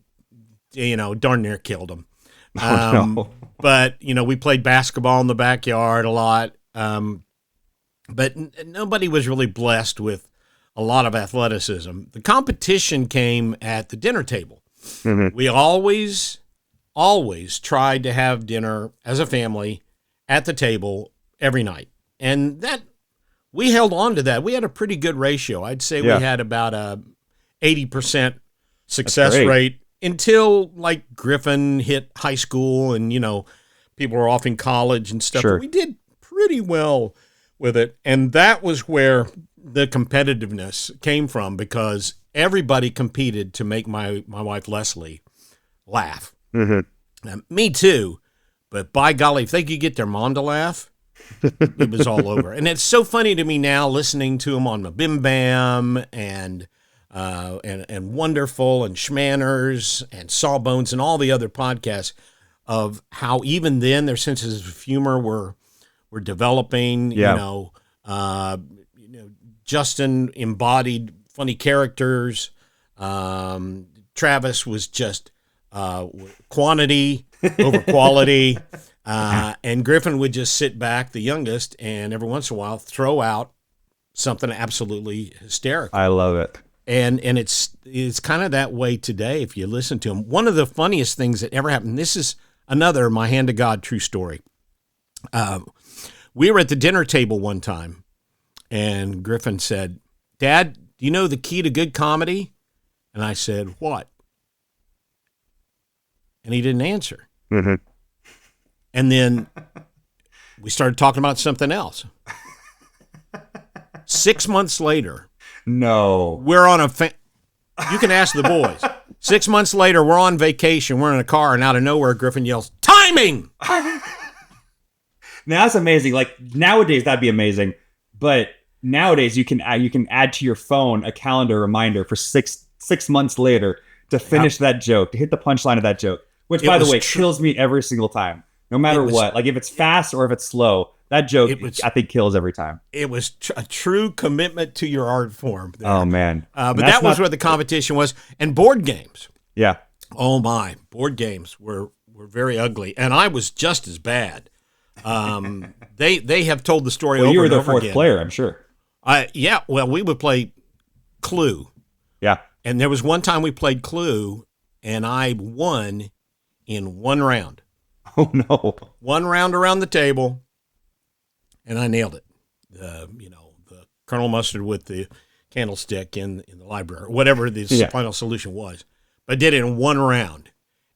S1: darn near killed them.
S4: No.
S1: But, we played basketball in the backyard a lot. But nobody was really blessed with a lot of athleticism. The competition came at the dinner table. Mm-hmm. We always tried to have dinner as a family at the table every night. And that we held on to that. We had a pretty good ratio. I'd say we had about a 80% success rate until like Griffin hit high school and, people were off in college and stuff.
S4: Sure.
S1: But we did pretty well with it. And that was where the competitiveness came from because everybody competed to make my wife Leslie laugh.
S4: Mm-hmm.
S1: Now, me too, but by golly, if they could get their mom to laugh, it was all over. And it's so funny to me now listening to them on the Bim Bam and Wonderful and Schmanners and Sawbones and all the other podcasts of how even then their senses of humor were developing. Justin embodied funny characters. Travis was just quantity over quality. And Griffin would just sit back, the youngest, and every once in a while throw out something absolutely hysterical.
S4: I love it.
S1: And it's kind of that way today if you listen to him. One of the funniest things that ever happened, this is another my hand to God true story. We were at the dinner table one time, and Griffin said, "Dad, do you know the key to good comedy?" And I said, "What?" And he didn't answer.
S4: Mm-hmm.
S1: And then we started talking about something else. 6 months later, we're on you can ask the boys. 6 months later, we're on vacation. We're in a car, and out of nowhere, Griffin yells, "Timing!"
S4: Now that's amazing. Like nowadays, that'd be amazing. But nowadays, you can add to your phone a calendar reminder for six months later to finish that joke, to hit the punchline of that joke. Which, by the way, kills me every single time, no matter what. Like if it's fast or if it's slow, that joke I think kills every time.
S1: It was a true commitment to your art form. There.
S4: Oh man!
S1: But that was where the competition was, and board games.
S4: Yeah.
S1: Oh my, board games were very ugly, and I was just as bad. They have told the story over and over again.
S4: You were the fourth player, I'm sure.
S1: Yeah. Well, we would play Clue.
S4: Yeah.
S1: And there was one time we played Clue, and I won in one round.
S4: Oh no!
S1: One round around the table, and I nailed it. The Colonel Mustard with the candlestick in the library, whatever the final solution was. But I did it in one round,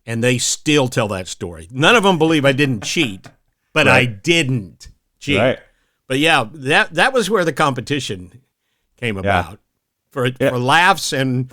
S1: and they still tell that story. None of them believe I didn't cheat, but I didn't cheat.
S4: Right.
S1: But yeah, that was where the competition came about for laughs and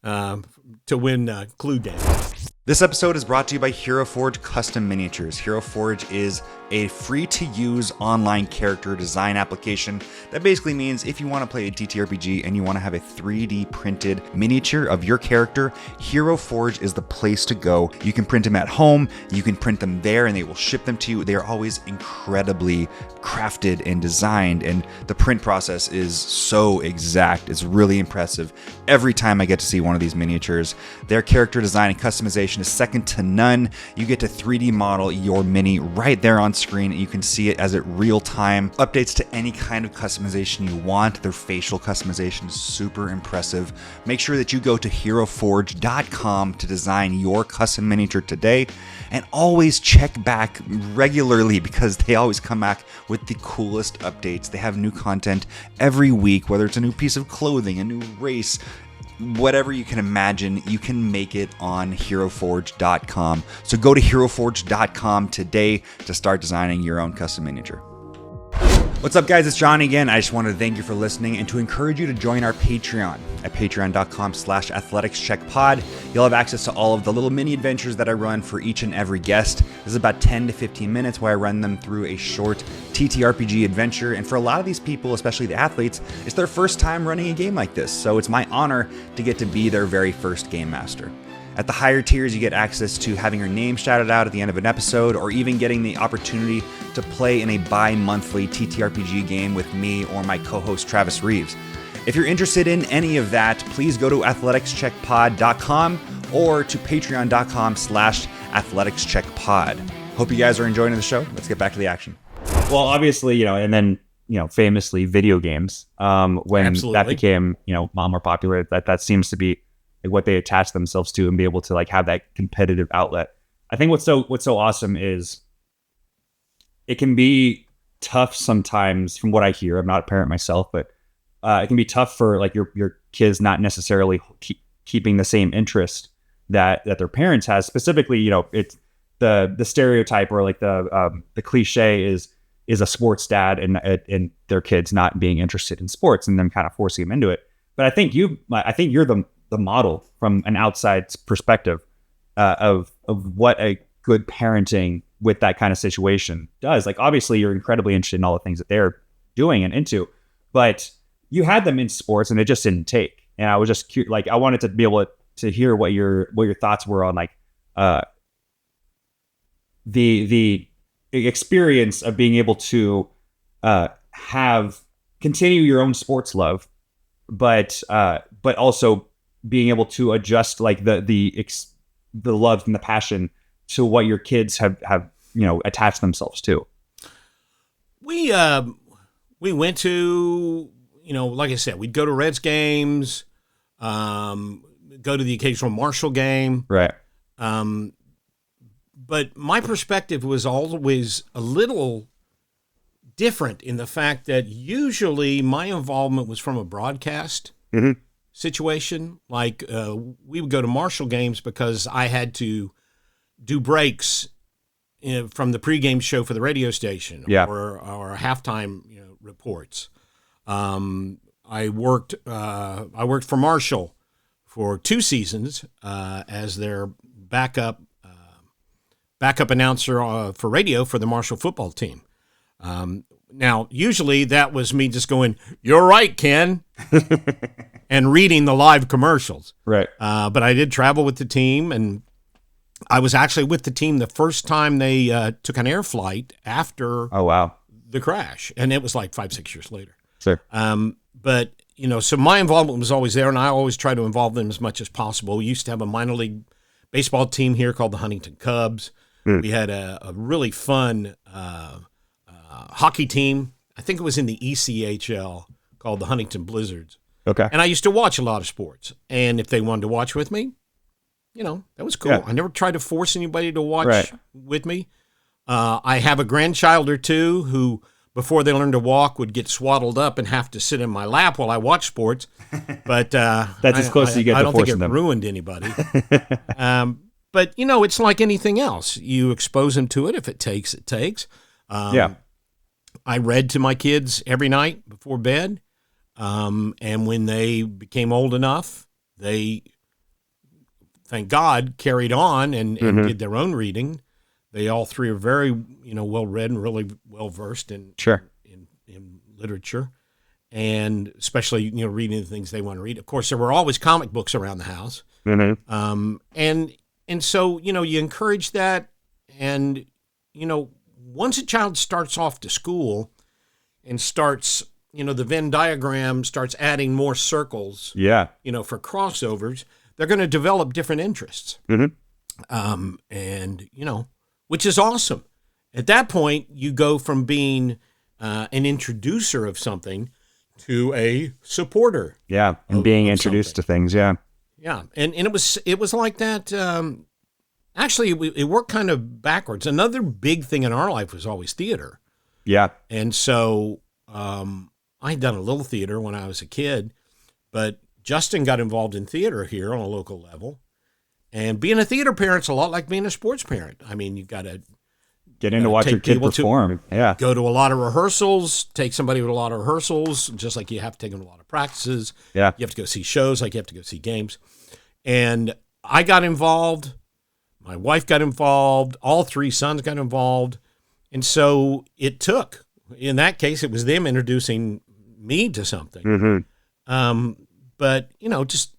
S1: to win Clue games.
S2: This episode is brought to you by Hero Forge Custom Miniatures. Hero Forge is a free-to-use online character design application. That basically means if you want to play a TTRPG and you want to have a 3D printed miniature of your character, Hero Forge is the place to go. You can print them at home, you can print them there, and they will ship them to you. They are always incredibly crafted and designed, and the print process is so exact. It's really impressive. Every time I get to see one of these miniatures, their character design and customization is second to none. You get to 3D model your mini right there on screen, and you can see it as it real time. Updates to any kind of customization you want. Their facial customization is super impressive. Make sure that you go to heroforge.com to design your custom miniature today, and always check back regularly because they always come back with the coolest updates. They have new content every week, whether it's a new piece of clothing, a new race, whatever you can imagine, you can make it on heroforge.com. So go to heroforge.com today to start designing your own custom miniature. What's up, guys? It's Johnny again. I just wanted to thank you for listening and to encourage you to join our Patreon at patreon.com/athletics-check-pod. You'll have access to all of the little mini adventures that I run for each and every guest. This is about 10 to 15 minutes where I run them through a short TTRPG adventure. And for a lot of these people, especially the athletes, it's their first time running a game like this. So it's my honor to get to be their very first game master. At the higher tiers, you get access to having your name shouted out at the end of an episode, or even getting the opportunity to play in a bi-monthly TTRPG game with me or my co-host Travis Reeves. If you're interested in any of that, please go to athletics-check-pod.com or to patreon.com/athletics-check-pod. Hope you guys are enjoying the show. Let's get back to the action.
S4: Well, obviously, and then, famously video games, when
S1: Absolutely.
S4: that became, more popular, that seems to be like what they attach themselves to and be able to like have that competitive outlet. I think what's so awesome is it can be tough sometimes from what I hear. I'm not a parent myself, but it can be tough for like your kids not necessarily keeping the same interest that their parents has. Specifically, it's the stereotype or like the cliche is a sports dad and their kids not being interested in sports and them kind of forcing them into it. But I think you're the model from an outside perspective of what a good parenting with that kind of situation does. Like, obviously you're incredibly interested in all the things that they're doing and into, but you had them in sports and it just didn't take. And I was just curious, like, I wanted to be able to hear what your thoughts were on like the experience of being able to continue your own sports love, but also being able to adjust like the love and the passion to what your kids have attached themselves to.
S1: We went to, like I said, we'd go to Reds games, go to the occasional Marshall game.
S4: Right.
S1: But my perspective was always a little different in the fact that usually my involvement was from a broadcast situation. Like we would go to Marshall games because I had to do breaks from the pregame show for the radio station, or halftime reports. I worked for Marshall for 2 seasons as their backup announcer for radio for the Marshall football team. Now, usually that was me just going, "You're right, Ken," and reading the live commercials.
S4: Right.
S1: But I did travel with the team, and I was actually with the team the first time they took an air flight after
S4: Oh, wow.
S1: the crash, and it was like 5-6 years later.
S4: Sure.
S1: But, so my involvement was always there, and I always try to involve them as much as possible. We used to have a minor league baseball team here called the Huntington Cubs. We had a really fun hockey team. I think it was in the ECHL called the Huntington Blizzards.
S4: Okay.
S1: And I used to watch a lot of sports. And if they wanted to watch with me, that was cool.
S4: Yeah.
S1: I never tried to force anybody to watch
S4: Right.
S1: with me. I have a grandchild or two who, before they learn to walk, would get swaddled up and have to sit in my lap while I watch sports. But
S4: That's as close as you get
S1: I
S4: to
S1: don't think it
S4: forcing them.
S1: ruined anybody. But, it's like anything else. You expose them to it. If it takes, it takes.
S4: Yeah.
S1: I read to my kids every night before bed. And when they became old enough, they, thank God, carried on and did their own reading. They all three are very, well read and really well versed in
S4: Sure.
S1: in literature, and especially reading the things they want to read. Of course, there were always comic books around the house, and so you encourage that, and once a child starts off to school and starts, the Venn diagram starts adding more circles,
S4: Yeah.
S1: for crossovers, they're going to develop different interests. And, which is awesome. At that point, you go from being an introducer of something to a supporter.
S4: Yeah. And being
S1: of
S4: introduced
S1: something.
S4: to things. Yeah.
S1: Yeah. And it was like that. Actually, it worked kind of backwards. Another big thing in our life was always theater.
S4: Yeah.
S1: And so I had done a little theater when I was a kid, but Justin got involved in theater here on a local level. And being a theater parent's a lot like being a sports parent. I mean, you got to
S4: Get in to watch
S1: take
S4: your kid
S1: people to-
S4: perform. Yeah.
S1: go to a lot of rehearsals, take somebody with a lot of rehearsals, just like you have to take them to a lot of practices.
S4: Yeah.
S1: You have to go see shows, like you have to go see games. And I got involved. My wife got involved. All three sons got involved. And so it took. In that case, it was them introducing me to something. But, just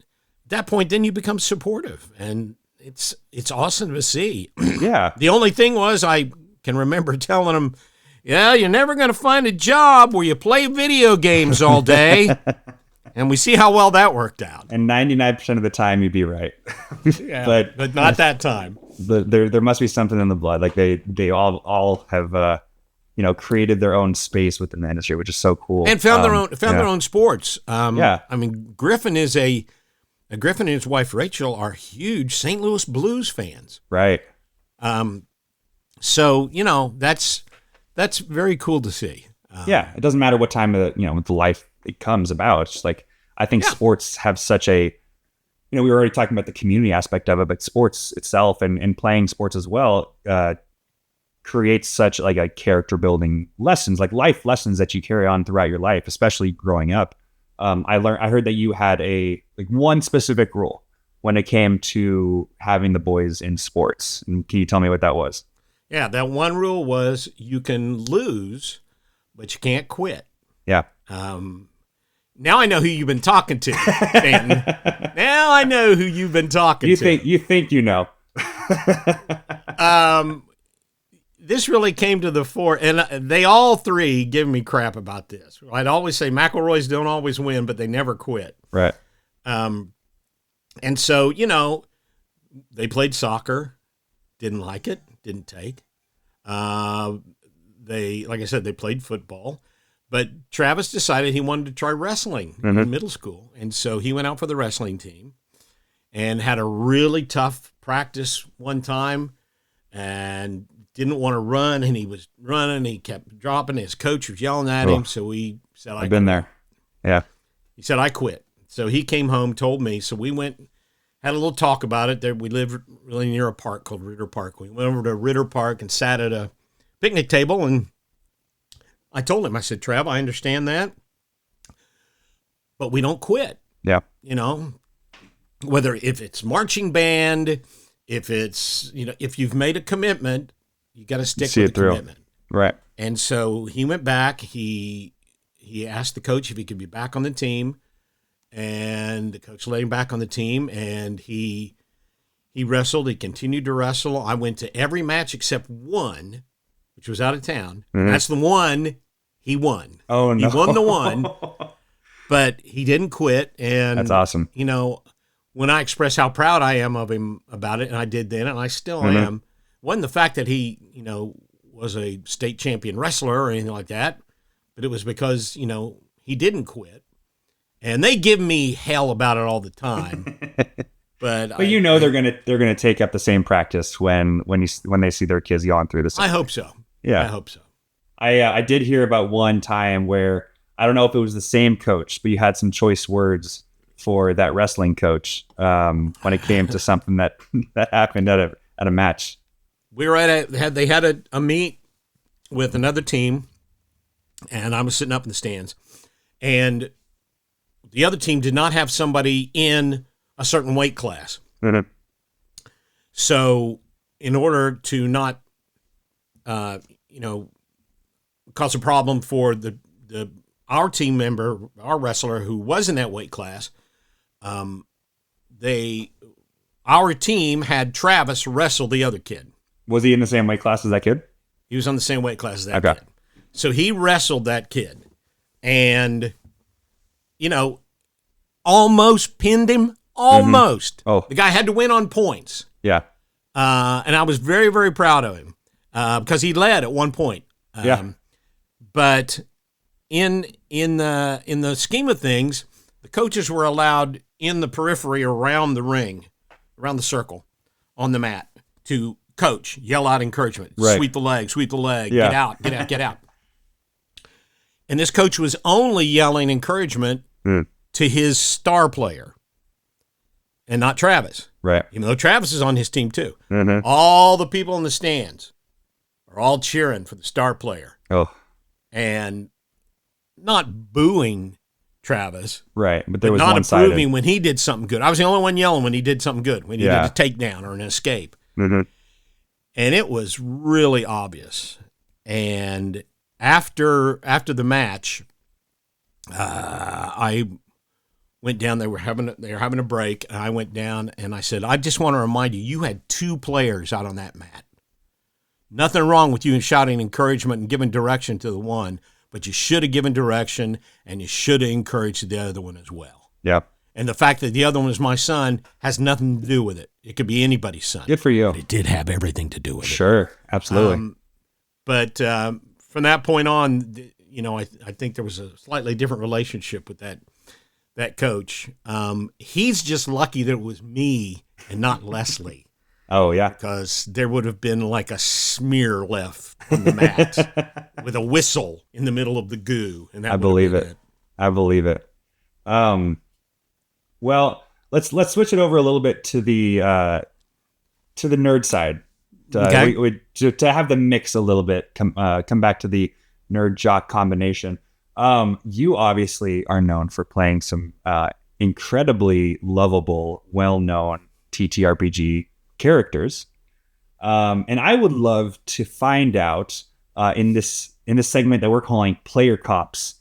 S1: at that point, then you become supportive. And it's awesome to see.
S4: Yeah.
S1: The only thing was I can remember telling them, yeah, you're never going to find a job where you play video games all day. And we see how well that worked out.
S4: And 99% of the time you'd be right.
S1: Yeah,
S4: but
S1: but not that time.
S4: there must be something in the blood. Like they all have created their own space within the industry, which is so cool.
S1: And found their own sports.
S4: Yeah.
S1: I mean, Griffin and his wife Rachel are huge St. Louis Blues fans.
S4: Right.
S1: So, that's very cool to see.
S4: Yeah. It doesn't matter what time of the life it comes about. It's just like, I think sports have such a, we were already talking about the community aspect of it, but sports itself and playing sports as well, creates such like a character building lessons, like life lessons that you carry on throughout your life, especially growing up. I heard that you had one specific rule when it came to having the boys in sports. And can you tell me what that was?
S1: Yeah, that one rule was you can lose, but you can't quit.
S4: Yeah.
S1: Now I know who you've been talking to, Stanton. Now I know who you've been talking to.
S4: You think you know.
S1: This really came to the fore, and they all three give me crap about this. I'd always say McElroys don't always win, but they never quit.
S4: Right.
S1: And so, they played soccer, didn't like it, didn't take. Like I said, they played football. But Travis decided he wanted to try wrestling in middle school. And so he went out for the wrestling team and had a really tough practice one time and didn't want to run. And he was running. He kept dropping. His coach was yelling at him. So he said,
S4: I've been there. Yeah.
S1: He said, I quit. So he came home, told me. So we went, had a little talk about it. There, we live really near a park called Ritter Park. We went over to Ritter Park and sat at a picnic table, and I told him, I said, Trav, I understand that, but we don't quit.
S4: Yeah.
S1: Whether if it's marching band, if it's, if you've made a commitment, you got to stick with the commitment.
S4: Right.
S1: And so he went back. He asked the coach if he could be back on the team, and the coach let him back on the team, and he wrestled. He continued to wrestle. I went to every match except one, which was out of town. That's the one he won.
S4: Oh, no.
S1: He won the one, but he didn't quit. And
S4: That's awesome.
S1: You know, when I express how proud I am of him about it, and I did then, and I still am, wasn't the fact that he, you know, was a state champion wrestler or anything like that, but it was because, you know, he didn't quit. And they give me hell about it all the time. But
S4: you know they're gonna take up the same practice when they see their kids yawn through the same.
S1: I hope so.
S4: Yeah,
S1: I hope so.
S4: I did hear about one time where I don't know if it was the same coach, but you had some choice words for that wrestling coach when it came to something that happened at a match.
S1: We were they had a meet with another team, and I was sitting up in the stands, and the other team did not have somebody in a certain weight class. So in order to not, cause a problem for our team member, our wrestler who was in that weight class, our team had Travis wrestle the other kid.
S4: Was he in the same weight class as that kid?
S1: He was on the same weight class as that kid. So he wrestled that kid and, almost pinned him. Almost.
S4: Oh.
S1: The guy had to win on points.
S4: Yeah.
S1: And I was very, very proud of him because he led at one point. But in the scheme of things, the coaches were allowed in the periphery around the ring, around the circle, on the mat to coach, yell out encouragement, sweep the leg, get out. And this coach was only yelling encouragement to his star player and not Travis.
S4: Right.
S1: Even though Travis is on his team too. All the people in the stands are all cheering for the star player.
S4: Oh.
S1: And not booing Travis.
S4: Right. But there was
S1: not
S4: one-sided.
S1: approving when he did something good. I was the only one yelling when he did something good, when he did a takedown or an escape. And it was really obvious. And after the match, I went down. They were having a break, and I went down and I said, I just want to remind you, you had two players out on that mat. Nothing wrong with you shouting encouragement and giving direction to the one, but you should have given direction and you should have encouraged the other one as well.
S4: Yeah.
S1: And the fact that the other one is my son has nothing to do with it. It could be anybody's son.
S4: Good for you.
S1: But it did have everything to do with it.
S4: Sure, absolutely.
S1: But from that point on, I think there was a slightly different relationship with that coach. He's just lucky that it was me and not Leslie.
S4: Oh, yeah.
S1: Because there would have been like a smear left on the mat with a whistle in the middle of the goo. And that
S4: I believe it. I believe it. Well, let's switch it over a little bit to the nerd side.
S1: Okay.
S4: To have the mix a little bit, come back to the nerd jock combination. You obviously are known for playing some incredibly lovable, well-known TTRPG characters, and I would love to find out in this segment that we're calling Player Cops,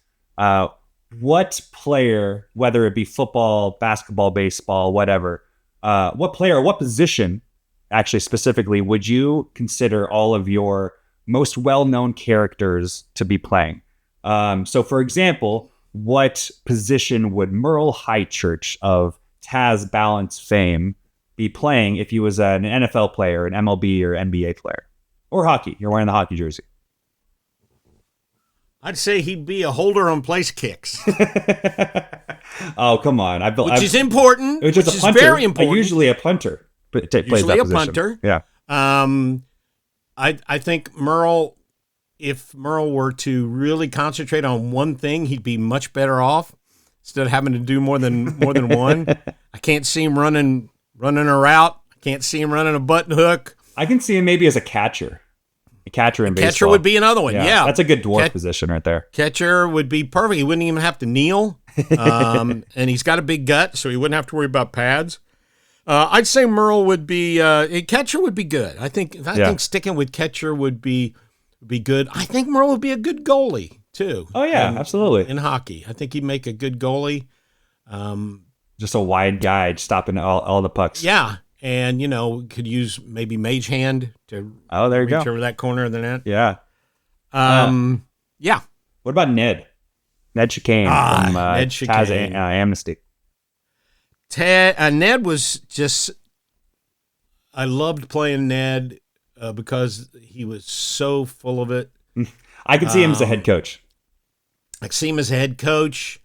S4: what player, whether it be football, basketball, baseball, whatever, what player, what position, actually specifically, would you consider all of your most well-known characters to be playing? So, for example, what position would Merle Highchurch of Taz Balance fame be playing if he was an NFL player, an MLB or NBA player, or hockey? You're wearing the hockey jersey.
S1: I'd say he'd be a holder on place kicks.
S4: Oh, come on.
S1: Which is important. Which is very important.
S4: Usually a punter. Plays
S1: usually
S4: that
S1: a
S4: position.
S1: punter.
S4: Yeah.
S1: I think Merle, if Merle were to really concentrate on one thing, he'd be much better off instead of having to do more than one. I can't see him running a route. I can't see him running a button hook.
S4: I can see him maybe as a catcher. A catcher in baseball.
S1: Catcher would be another one, yeah.
S4: That's a good dwarf position right there.
S1: Catcher would be perfect. He wouldn't even have to kneel. And he's got a big gut, so he wouldn't have to worry about pads. I'd say Merle would be catcher would be good. I think sticking with catcher would be would be good. I think Merle would be a good goalie too.
S4: Oh yeah, absolutely.
S1: In hockey, I think he'd make a good goalie.
S4: Just a wide guy stopping all the pucks.
S1: Yeah, and could use maybe Mage Hand to
S4: there you
S1: reach
S4: go.
S1: over that corner of the net.
S4: Yeah.
S1: Yeah.
S4: What about Ned? Ned Chicane from
S1: Ned
S4: Taz
S1: Chicane.
S4: Amnesty.
S1: Ned was just. I loved playing Ned because he was so full of it.
S4: I could see him as a head coach.
S1: I could see him as a head coach.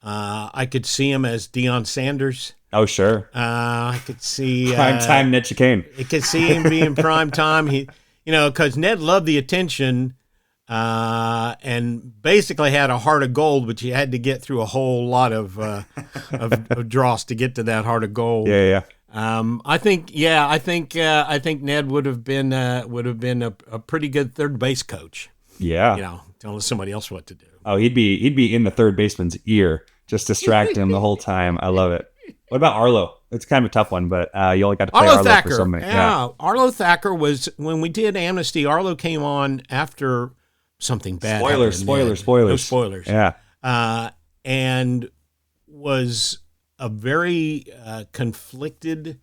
S1: I could see him as Deion Sanders.
S4: Oh, sure.
S1: I could see
S4: Prime time Ned Chicane.
S1: I could see him being prime time. He, because Ned loved the attention, and basically had a heart of gold, but you had to get through a whole lot of dross to get to that heart of gold.
S4: Yeah.
S1: I think Ned would have been a pretty good third base coach.
S4: Yeah.
S1: Telling somebody else what to do.
S4: Oh, he'd be in the third baseman's ear, just distract him the whole time. I love it. What about Arlo? It's kind of a tough one, but you only got to play Arlo
S1: Thacker.
S4: for so many.
S1: Yeah, Arlo Thacker was, when we did Amnesty, Arlo came on after something bad.
S4: Spoilers.
S1: No spoilers.
S4: Yeah.
S1: And was a very conflicted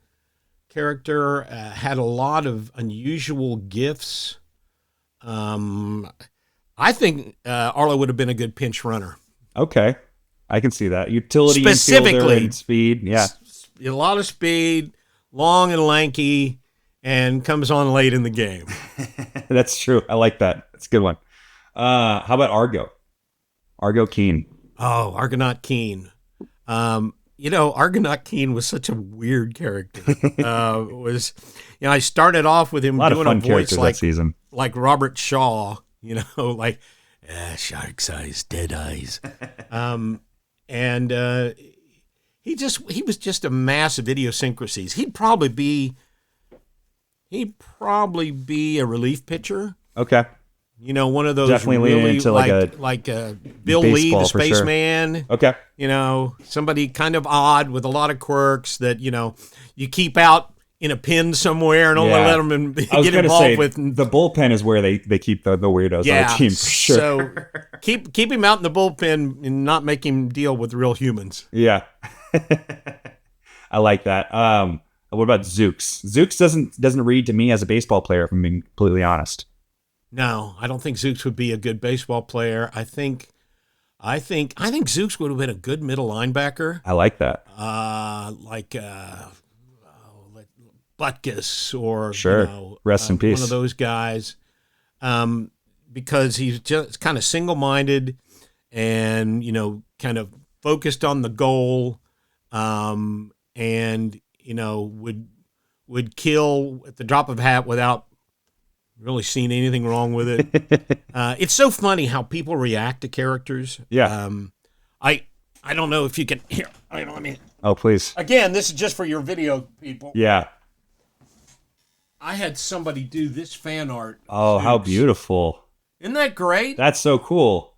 S1: character, had a lot of unusual gifts. I think Arlo would have been a good pinch runner.
S4: Okay. I can see that. Utility
S1: Specifically.
S4: infielder and speed. Yeah.
S1: A lot of speed, long and lanky, and comes on late in the game.
S4: That's true. I like that. That's a good one. How about Argo? Argo Keen.
S1: Oh, Argonaut Keen. Argonaut Keen was such a weird character. I started off with him
S4: A lot of
S1: doing
S4: fun
S1: a voice
S4: characters that season.
S1: like Robert Shaw, like shark's eyes, dead eyes. And he was just a mass of idiosyncrasies. He'd probably be a relief pitcher.
S4: Okay.
S1: One of those
S4: Definitely
S1: really
S4: leaning into
S1: like Bill Lee,
S4: baseball
S1: the
S4: for sure.
S1: spaceman.
S4: Okay.
S1: Somebody kind of odd with a lot of quirks that you keep out in a pen somewhere and only let them get involved with.
S4: The bullpen is where they keep the weirdos on the team for sure.
S1: So keep him out in the bullpen and not make him deal with real humans.
S4: Yeah. I like that. What about Zooks? Zooks doesn't read to me as a baseball player, if I'm being completely honest.
S1: No, I don't think Zooks would be a good baseball player. I think Zooks would have been a good middle linebacker.
S4: I like that.
S1: Like Butkus or
S4: sure. Rest in peace.
S1: One of those guys, because he's just kind of single-minded and kind of focused on the goal, and would kill at the drop of a hat without really seeing anything wrong with it. It's so funny how people react to characters.
S4: Yeah.
S1: I don't know if you can hear. Let me.
S4: Oh, please.
S1: Again, this is just for your video people.
S4: Yeah.
S1: I had somebody do this fan art.
S4: Oh, how beautiful.
S1: Isn't that great?
S4: That's so cool.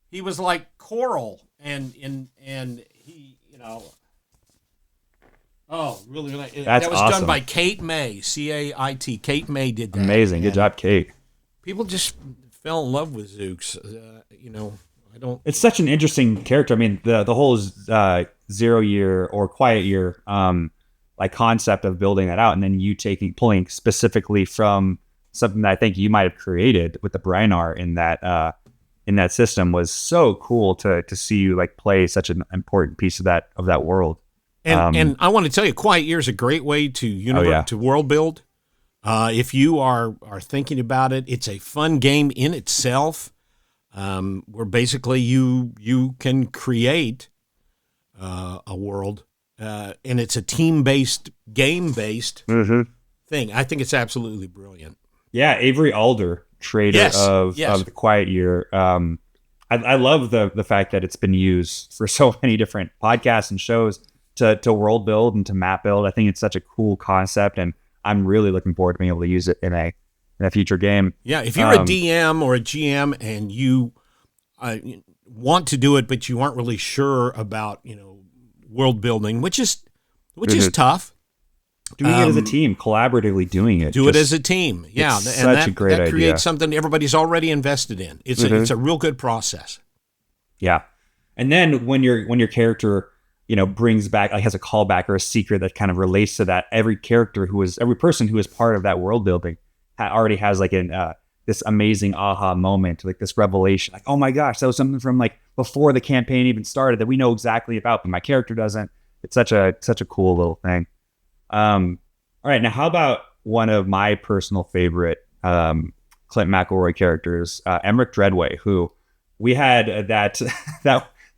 S1: He was like coral and he, oh, really?
S4: That's
S1: that was
S4: awesome.
S1: done by Kate May, C-A-I-T. Kate May did that.
S4: Amazing. Good job, Kate.
S1: People just fell in love with Zooks. I don't.
S4: It's such an interesting character. I mean, the whole 0 year or quiet year like concept of building that out, and then you pulling specifically from something that I think you might have created with the Brinar in that system was so cool to see you like play such an important piece of that world.
S1: And I want to tell you, Quiet Year is a great way to to world build. If you are thinking about it, it's a fun game in itself, where basically you can create a world, and it's a team-based, game-based thing. I think it's absolutely brilliant.
S4: Yeah, Avery Alder, trader of the Quiet Year. I love the fact that it's been used for so many different podcasts and shows to world build and to map build. I think it's such a cool concept, and I'm really looking forward to being able to use it in a future game.
S1: Yeah, if you're a DM or a GM and you want to do it, but you aren't really sure about world building, which is tough.
S4: Doing it as a team, collaboratively doing it.
S1: Do it as a team. Yeah.
S4: It's such a great idea.
S1: That creates something everybody's already invested in. It's a real good process.
S4: Yeah. And then when your character, brings back, like, has a callback or a secret that kind of relates to that, every person who is part of that world building already has like this amazing aha moment, like this revelation, like, oh my gosh, that was something from like before the campaign even started that we know exactly about, but my character doesn't. It's such a cool little thing. All right, now how about one of my personal favorite Clint McElroy characters, Emmerich Dreadway, who we had that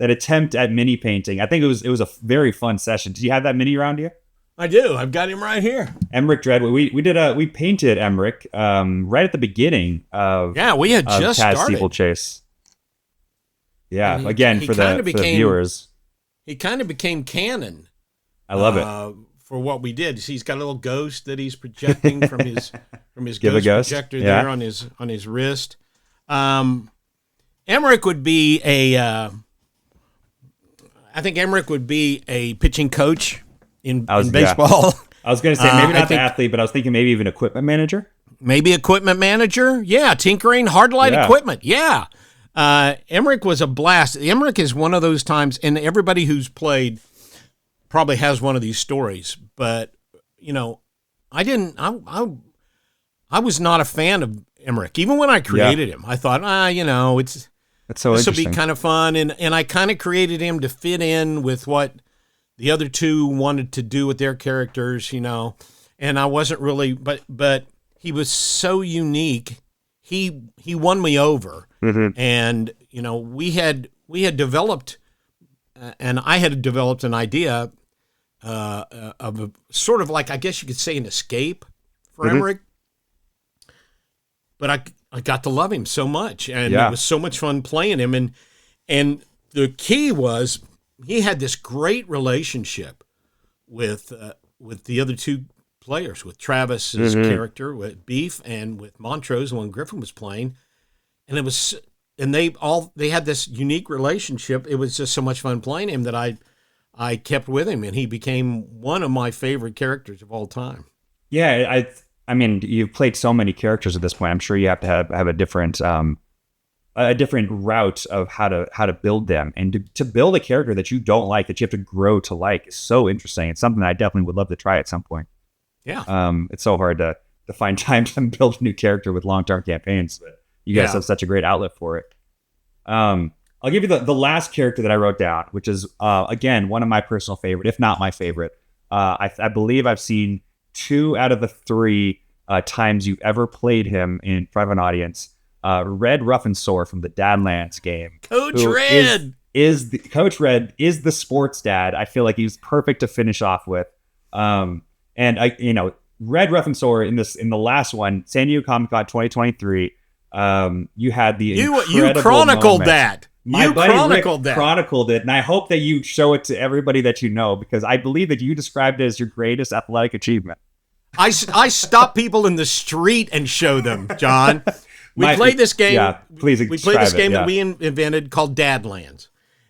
S4: attempt at mini painting. I think it was a very fun session. Did you have that mini around you?
S1: I do. I've got him right here.
S4: Emmerich Dreadway. We painted Emmerich right at the beginning of
S1: we had just
S4: Taz
S1: started.
S4: Steeplechase. Yeah,
S1: He
S4: again for the viewers.
S1: He kind of became canon.
S4: I love it.
S1: For what we did. See, he's got a little ghost that he's projecting from his
S4: Ghost
S1: projector there on his wrist. Emmerich would be I think Emmerich would be a pitching coach in baseball.
S4: I was going to say maybe not the athlete, but I was thinking maybe even equipment manager.
S1: Maybe equipment manager. Yeah, tinkering, hard light equipment. Yeah. Emmerich was a blast. Emmerich is one of those times, and everybody who's played probably has one of these stories, but I was not a fan of Emmerich. Even when I created him, I thought, this will be kind of fun, and I kind of created him to fit in with what the other two wanted to do with their characters, and I wasn't really, but he was so unique. He won me over, and we had developed, and I had developed an idea of a sort of like, I guess you could say, an escape for Emmerich. But I got to love him so much, and it was so much fun playing him. And the key was he had this great relationship with the other two players, with Travis's character, with Beef, and with Montrose when Griffin was playing. And they had this unique relationship. It was just so much fun playing him that I kept with him, and he became one of my favorite characters of all time.
S4: Yeah, I mean, you've played so many characters at this point. I'm sure you have to have a different route of how to build them, and to build a character that you don't like, that you have to grow to like, is so interesting. It's something that I definitely would love to try at some point.
S1: Yeah.
S4: It's so hard to find time to build a new character with long-term campaigns, but you guys have such a great outlet for it. I'll give you the last character that I wrote down, which is, again, one of my personal favorite, if not my favorite. I believe I've seen 2 out of the 3 times you've ever played him in front of an audience. Red Ruffensore from the Dadlands game.
S1: Coach Red!
S4: Coach Red is the sports dad. I feel like he's perfect to finish off with. And Red Ruffensore in the last one, San Diego Comic-Con 2023, you had the
S1: you chronicled
S4: moment.
S1: That.
S4: My buddy Rick chronicled it, and I hope that you show it to everybody that you know, because I believe that you described it as your greatest athletic achievement.
S1: I stop people in the street and show them, John. We played this game.
S4: Yeah, please.
S1: We played this game that we invented called Dadlands,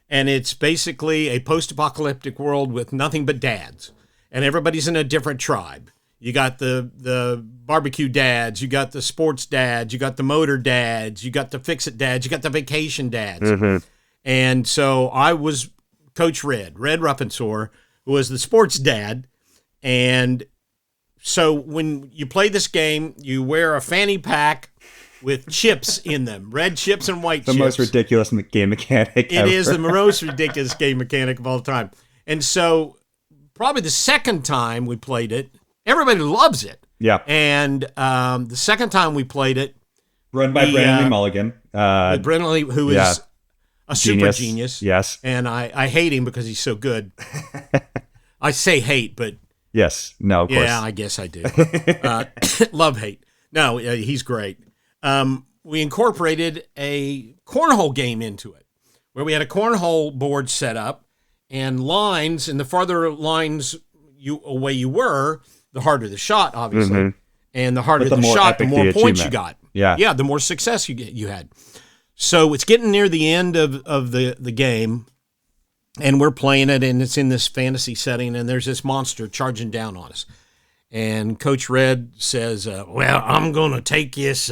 S1: and it's basically a post-apocalyptic world with nothing but dads, and everybody's in a different tribe. You got the barbecue dads, you got the sports dads, you got the motor dads, you got the fix-it dads, you got the vacation dads. And so I was Coach Red Ruffensore, who was the sports dad. And so when you play this game, you wear a fanny pack with chips in them, red chips and white chips.
S4: The most ridiculous game mechanic ever.
S1: It is the most ridiculous game mechanic of all time. And so probably the second time we played it, everybody loves it.
S4: Yeah.
S1: And the second time we played it,
S4: run by Brennan Lee Mulligan.
S1: Brennan Lee, who is a super genius.
S4: Yes.
S1: And I hate him because he's so good. I say hate, but
S4: yes. No, of course.
S1: Yeah, I guess I do. Love hate. No, he's great. We incorporated a cornhole game into it, where we had a cornhole board set up and lines, and the farther lines away you were, the harder the shot, obviously. And the harder the shot, the more points you got. Yeah, the more success you had. So it's getting near the end of the game, and we're playing it, and it's in this fantasy setting, and there's this monster charging down on us. and Coach Red says, well, I'm going to take this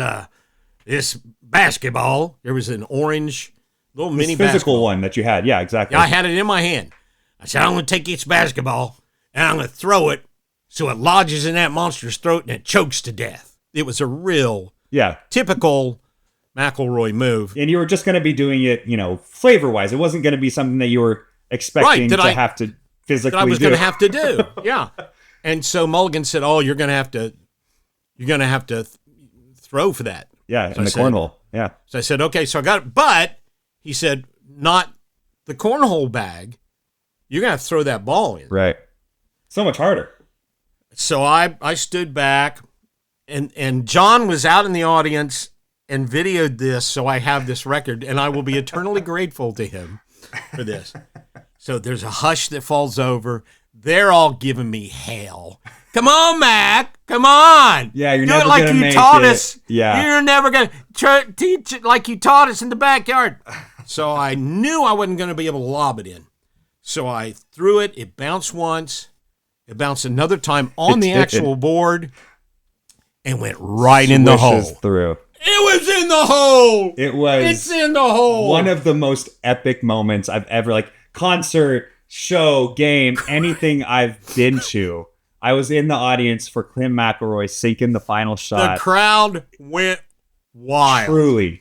S1: basketball. There was an orange little mini
S4: physical
S1: basketball.
S4: one that you had. Yeah, exactly.
S1: Yeah, I had it in my hand. I said, I'm going to take this basketball, and I'm going to throw it so it lodges in that monster's throat and it chokes to death. It was a real typical McElroy move.
S4: And you were just going to be doing it, flavor-wise. It wasn't going to be something that you were expecting have to physically do.
S1: That I was going to have to do. Yeah. And so Mulligan said, "Oh, you're going to have to throw for that."
S4: Yeah,
S1: so
S4: in the cornhole. Yeah.
S1: So I said, "Okay." So I got it, but he said, "Not the cornhole bag. You're going to have to throw that ball in."
S4: Right. So much harder.
S1: So I stood back, and John was out in the audience and videoed this, so I have this record, and I will be eternally grateful to him for this. So there's a hush that falls over. They're all giving me hell. Come on, Mac. Come on.
S4: Yeah, you're
S1: Do
S4: never
S1: it like
S4: going to
S1: you
S4: make
S1: taught
S4: it.
S1: us.
S4: Yeah.
S1: You're never going to teach it like you taught us in the backyard. So I knew I wasn't going to be able to lob it in. So I threw it. It bounced once. It bounced another time on the actual board and went right in the hole.
S4: Through.
S1: It was in the hole. It's in the hole.
S4: One of the most epic moments I've ever, concert, show, game, anything I've been to. I was in the audience for Clint McElroy sinking the final shot.
S1: The crowd went wild.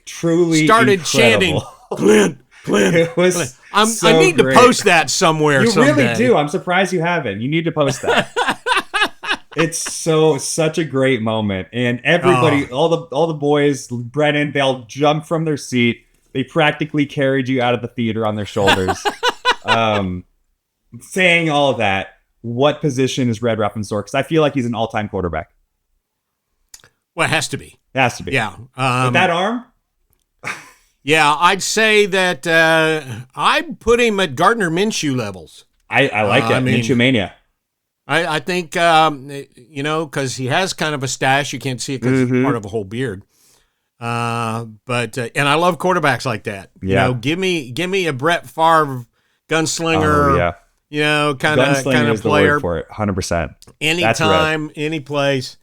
S4: Truly
S1: started
S4: incredible.
S1: chanting, Clint.
S4: It was
S1: Clint.
S4: so
S1: I need
S4: great.
S1: to post that somewhere.
S4: You
S1: someday.
S4: really do. I'm surprised you haven't. You need to post that. It's such a great moment, and everybody, all the boys, Brennan, they all jumped from their seat. They practically carried you out of the theater on their shoulders. Saying all of that, what position is Red Ruffensor? Because I feel like he's an all-time quarterback.
S1: Well, it has to be.
S4: It has to be.
S1: Yeah.
S4: With that arm?
S1: Yeah, I'd say that I put him at Gardner Minshew levels.
S4: I like it. Minshew mania.
S1: I think, because he has kind of a stash. You can't see it because it's part of a whole beard. But and I love quarterbacks like that.
S4: Yeah.
S1: Give me a Brett Favre gunslinger.
S4: Oh, yeah.
S1: Kind of player.
S4: The word for it. 100%.
S1: Anytime, any place.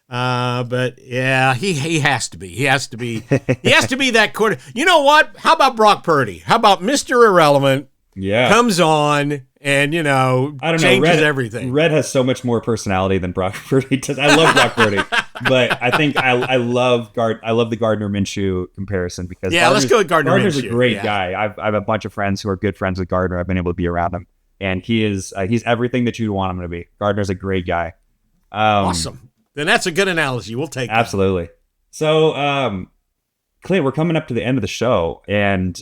S1: But yeah, he has to be. He has to be. He has to be that quarter. You know what? How about Brock Purdy? How about Mr. Irrelevant?
S3: Yeah.
S1: Comes on and,
S4: I don't know.
S1: changes everything.
S4: Red has so much more personality than Brock Purdy does. I love Brock Purdy, but I think I love the Gardner Minshew comparison because
S1: let's go with Gardner
S4: Gardner's
S1: Minshew.
S4: a great guy. I have a bunch of friends who are good friends with Gardner. I've been able to be around him, and he's everything that you'd want him to be. Gardner's a great guy.
S1: Awesome. Then that's a good analogy. We'll take that.
S4: Absolutely. So, Clint, we're coming up to the end of the show, and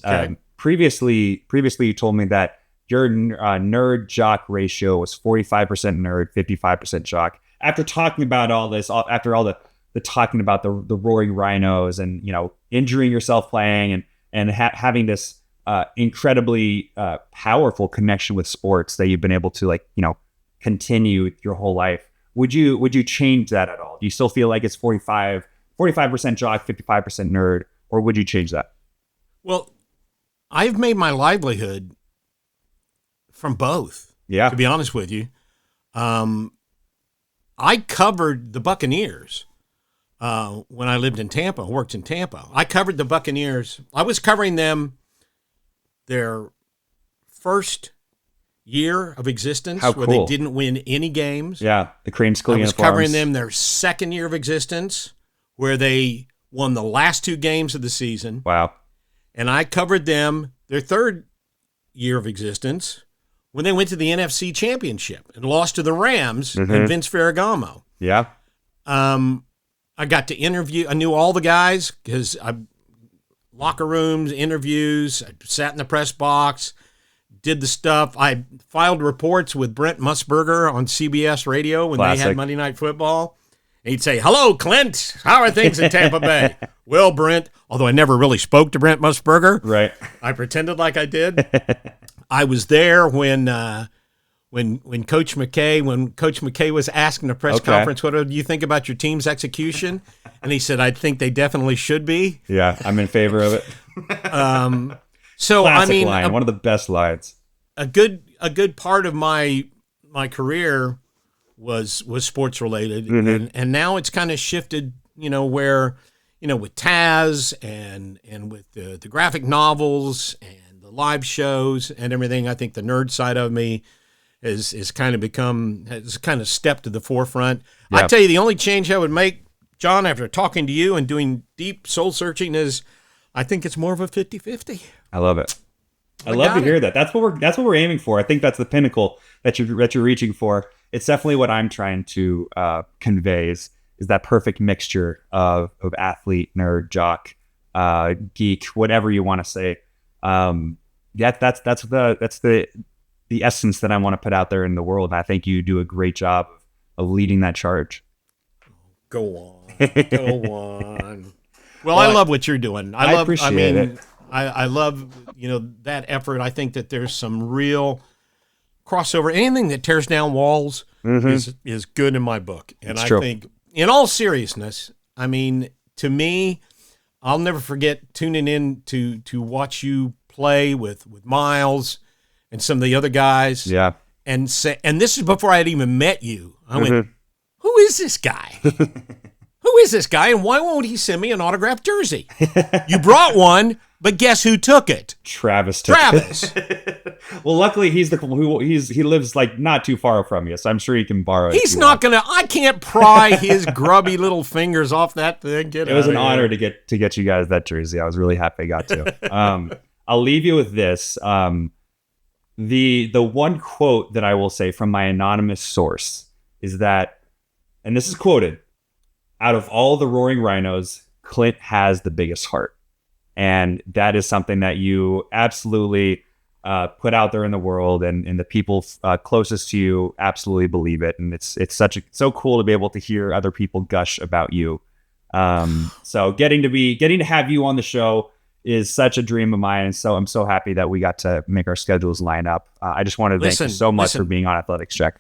S4: previously you told me that your nerd jock ratio was 45% nerd, 55% jock. After talking about all this, after all the talking about the Roaring Rhinos and injuring yourself playing and having this incredibly powerful connection with sports that you've been able to continue your whole life. Would you change that at all? Do you still feel like it's 45% jock, 55% nerd, or would you change that?
S1: Well, I've made my livelihood from both.
S4: Yeah.
S1: To be honest with you, I covered the Buccaneers when I lived in Tampa, worked in Tampa. I covered the Buccaneers. I was covering them their first year of existence where they didn't win any games.
S4: Yeah, the cream school
S1: I was
S4: uniforms.
S1: covering them their second year of existence where they won the last two games of the season.
S4: Wow.
S1: And I covered them their third year of existence when they went to the NFC Championship and lost to the Rams and Vince Ferragamo.
S4: Yeah.
S1: I got to interview. I knew all the guys because locker rooms, interviews. I sat in the press box, did the stuff. I filed reports with Brent Musburger on CBS Radio when they had Monday Night Football. And he'd say, "Hello, Clint. How are things in Tampa Bay?" "Well, Brent," although I never really spoke to Brent Musburger.
S4: Right.
S1: I pretended like I did. I was there when Coach McKay was asking the press conference, "What do you think about your team's execution?" And he said, "I think they definitely should be."
S4: Yeah, I'm in favor of it.
S1: So
S4: Classic line, one of the best lines.
S1: A good part of my career was sports related, and now it's kind of shifted, where, with Taz and with the graphic novels and the live shows and everything. I think the nerd side of me has kind of stepped to the forefront.
S4: Yeah.
S1: I tell you, the only change I would make, John, after talking to you and doing deep soul searching, is I think it's more of a 50-50.
S4: I love it. I love to hear that. That's what we're aiming for. I think that's the pinnacle that you're reaching for. It's definitely what I'm trying to convey is that perfect mixture of athlete, nerd, jock, geek, whatever you want to say. That's the essence that I want to put out there in the world. And I think you do a great job of leading that charge.
S1: Go on. Well, I love what you're doing. I appreciate it. I love, that effort. I think that there's some real crossover. Anything that tears down walls is good in my book. And I think, in all seriousness, to me, I'll never forget tuning in to watch you play with Miles and some of the other guys.
S4: Yeah.
S1: And this is before I had even met you. I went, who is this guy? Who is this guy, and why won't he send me an autographed jersey? You brought one, but guess who took it?
S4: Travis took it. Well, luckily he lives like not too far from you, so I'm sure he can borrow it.
S1: He's not gonna. I can't pry his grubby little fingers off that thing.
S4: It was an honor to get you guys that jersey. I was really happy I got to. I'll leave you with this. The one quote that I will say from my anonymous source is that, and this is quoted, out of all the Roaring Rhinos, Clint has the biggest heart. And that is something that you absolutely put out there in the world, and the people closest to you absolutely believe it. And it's so cool to be able to hear other people gush about you. So getting to have you on the show is such a dream of mine. And so I'm so happy that we got to make our schedules line up. I just wanted to thank you so much for being on Athletics Check.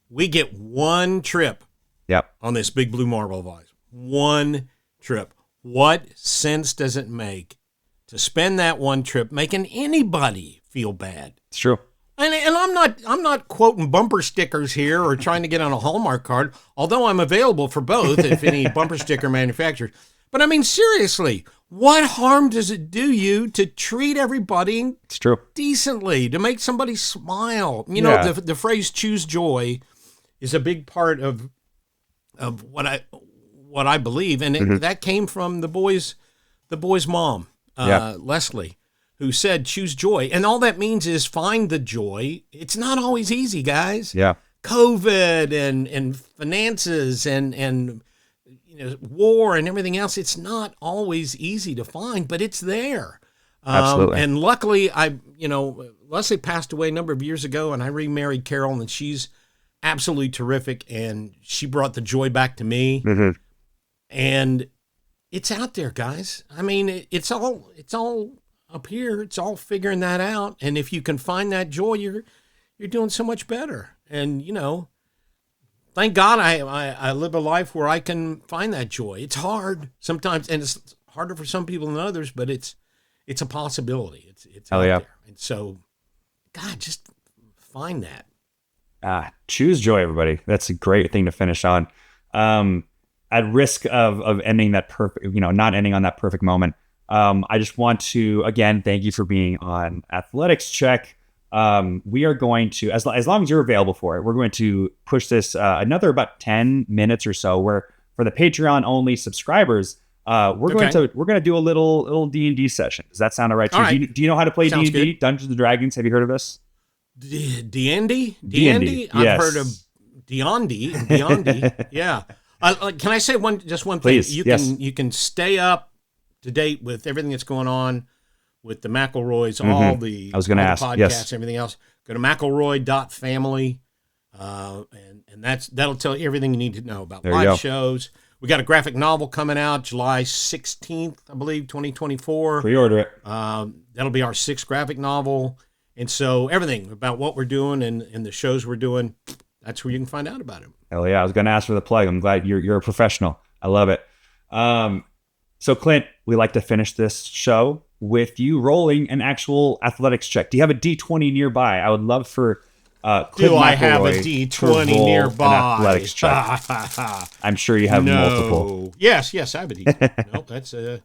S1: We get one trip.
S4: Yep.
S1: On this big blue marble of ours. One trip. What sense does it make to spend that one trip making anybody feel bad?
S4: It's true.
S1: And I'm not quoting bumper stickers here or trying to get on a Hallmark card, although I'm available for both if any bumper sticker manufacturers. But seriously, what harm does it do you to treat everybody decently, to make somebody smile? The phrase "choose joy" is a big part of what I believe, and that came from the boy's mom, Leslie, who said choose joy, and all that means is find the joy. It's not always easy, guys.
S4: Yeah,
S1: COVID and finances and war and everything else. It's not always easy to find, but it's there.
S4: Absolutely.
S1: And luckily, Leslie passed away a number of years ago, and I remarried Carol, and she's absolutely terrific, and she brought the joy back to me. And it's out there, guys. It's all up here. It's all figuring that out. And if you can find that joy, you're doing so much better. And thank God I live a life where I can find that joy. It's hard sometimes, and it's harder for some people than others, but it's a possibility. It's out there. And so, God, just find that.
S4: Choose joy, everybody. That's a great thing to finish on. At risk of ending that perfect, not ending on that perfect moment, I just want to, again, thank you for being on Athletics Check. We are going to, as long as you're available for it, we're going to push this another about 10 minutes or so, where for the Patreon only subscribers, we're going to do a little D&D session. Does that sound all right to you? Right. Do you know how to play
S1: Sounds
S4: D&D?
S1: good.
S4: Dungeons and Dragons? Have you heard of this?
S1: D&D?
S4: D&D.
S1: I've heard of D&D. Yeah. Can I say one thing?
S4: Please.
S1: You can stay up to date with everything that's going on with the McElroys, all the podcasts, everything else. Go to McElroy.family, and that'll tell you everything you need to know about live shows. We got a graphic novel coming out July 16th, I believe, 2024.
S4: Pre-order it.
S1: That'll be our 6th graphic novel. And so everything about what we're doing and the shows we're doing, that's where you can find out about it.
S4: Hell yeah. I was going to ask for the plug. I'm glad you're a professional. I love it. So Clint, we like to finish this show with you rolling an actual athletics check. Do you have a D20 nearby? I would love for Clint
S1: Do I have a
S4: McElroy to
S1: D20
S4: roll
S1: nearby?
S4: An athletics check. I'm sure you have multiple.
S1: Yes, I have a D20. Nope, that's a...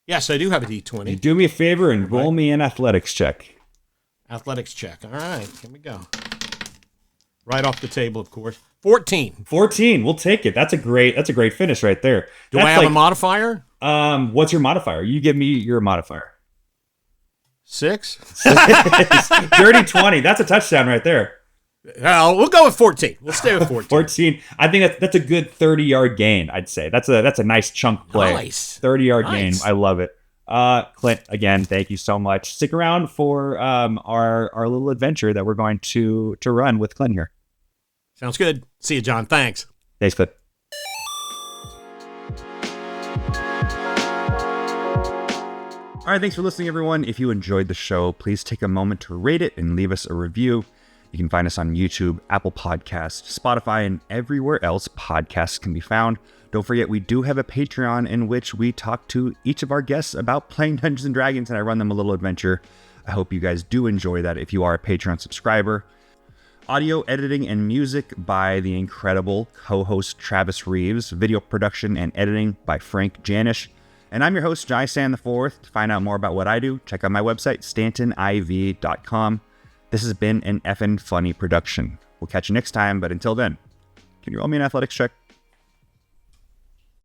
S1: Yes, I do have a D20.
S4: Do me a favor and roll me an athletics check.
S1: Athletics check. All right, here we go. Right off the table, of course. 14.
S4: 14. We'll take it. That's a great finish right there.
S1: Do I have a modifier?
S4: What's your modifier? You give me your modifier.
S1: 6.
S4: Dirty 20. That's a touchdown right there.
S1: We'll go with 14. We'll stay with 14.
S4: 14. I think that's a good 30-yard gain, I'd say. That's a nice chunk play.
S1: Nice.
S4: 30-yard gain. I love it. Clint, again, thank you so much. Stick around for our little adventure that we're going to run with Clint here.
S1: Sounds good. See you, John. Thanks.
S4: Thanks, Clint. All right, thanks for listening, everyone. If you enjoyed the show, please take a moment to rate it and leave us a review. You can find us on YouTube, Apple Podcasts, Spotify, and everywhere else podcasts can be found. Don't forget, we do have a Patreon in which we talk to each of our guests about playing Dungeons & Dragons, and I run them a little adventure. I hope you guys do enjoy that if you are a Patreon subscriber. Audio editing and music by the incredible co-host Travis Reeves. Video production and editing by Frank Janisch. And I'm your host, Johnny Stanton IV. To find out more about what I do, check out my website, stantoniv.com. This has been an effing funny production. We'll catch you next time, but until then, can you roll me an athletics check?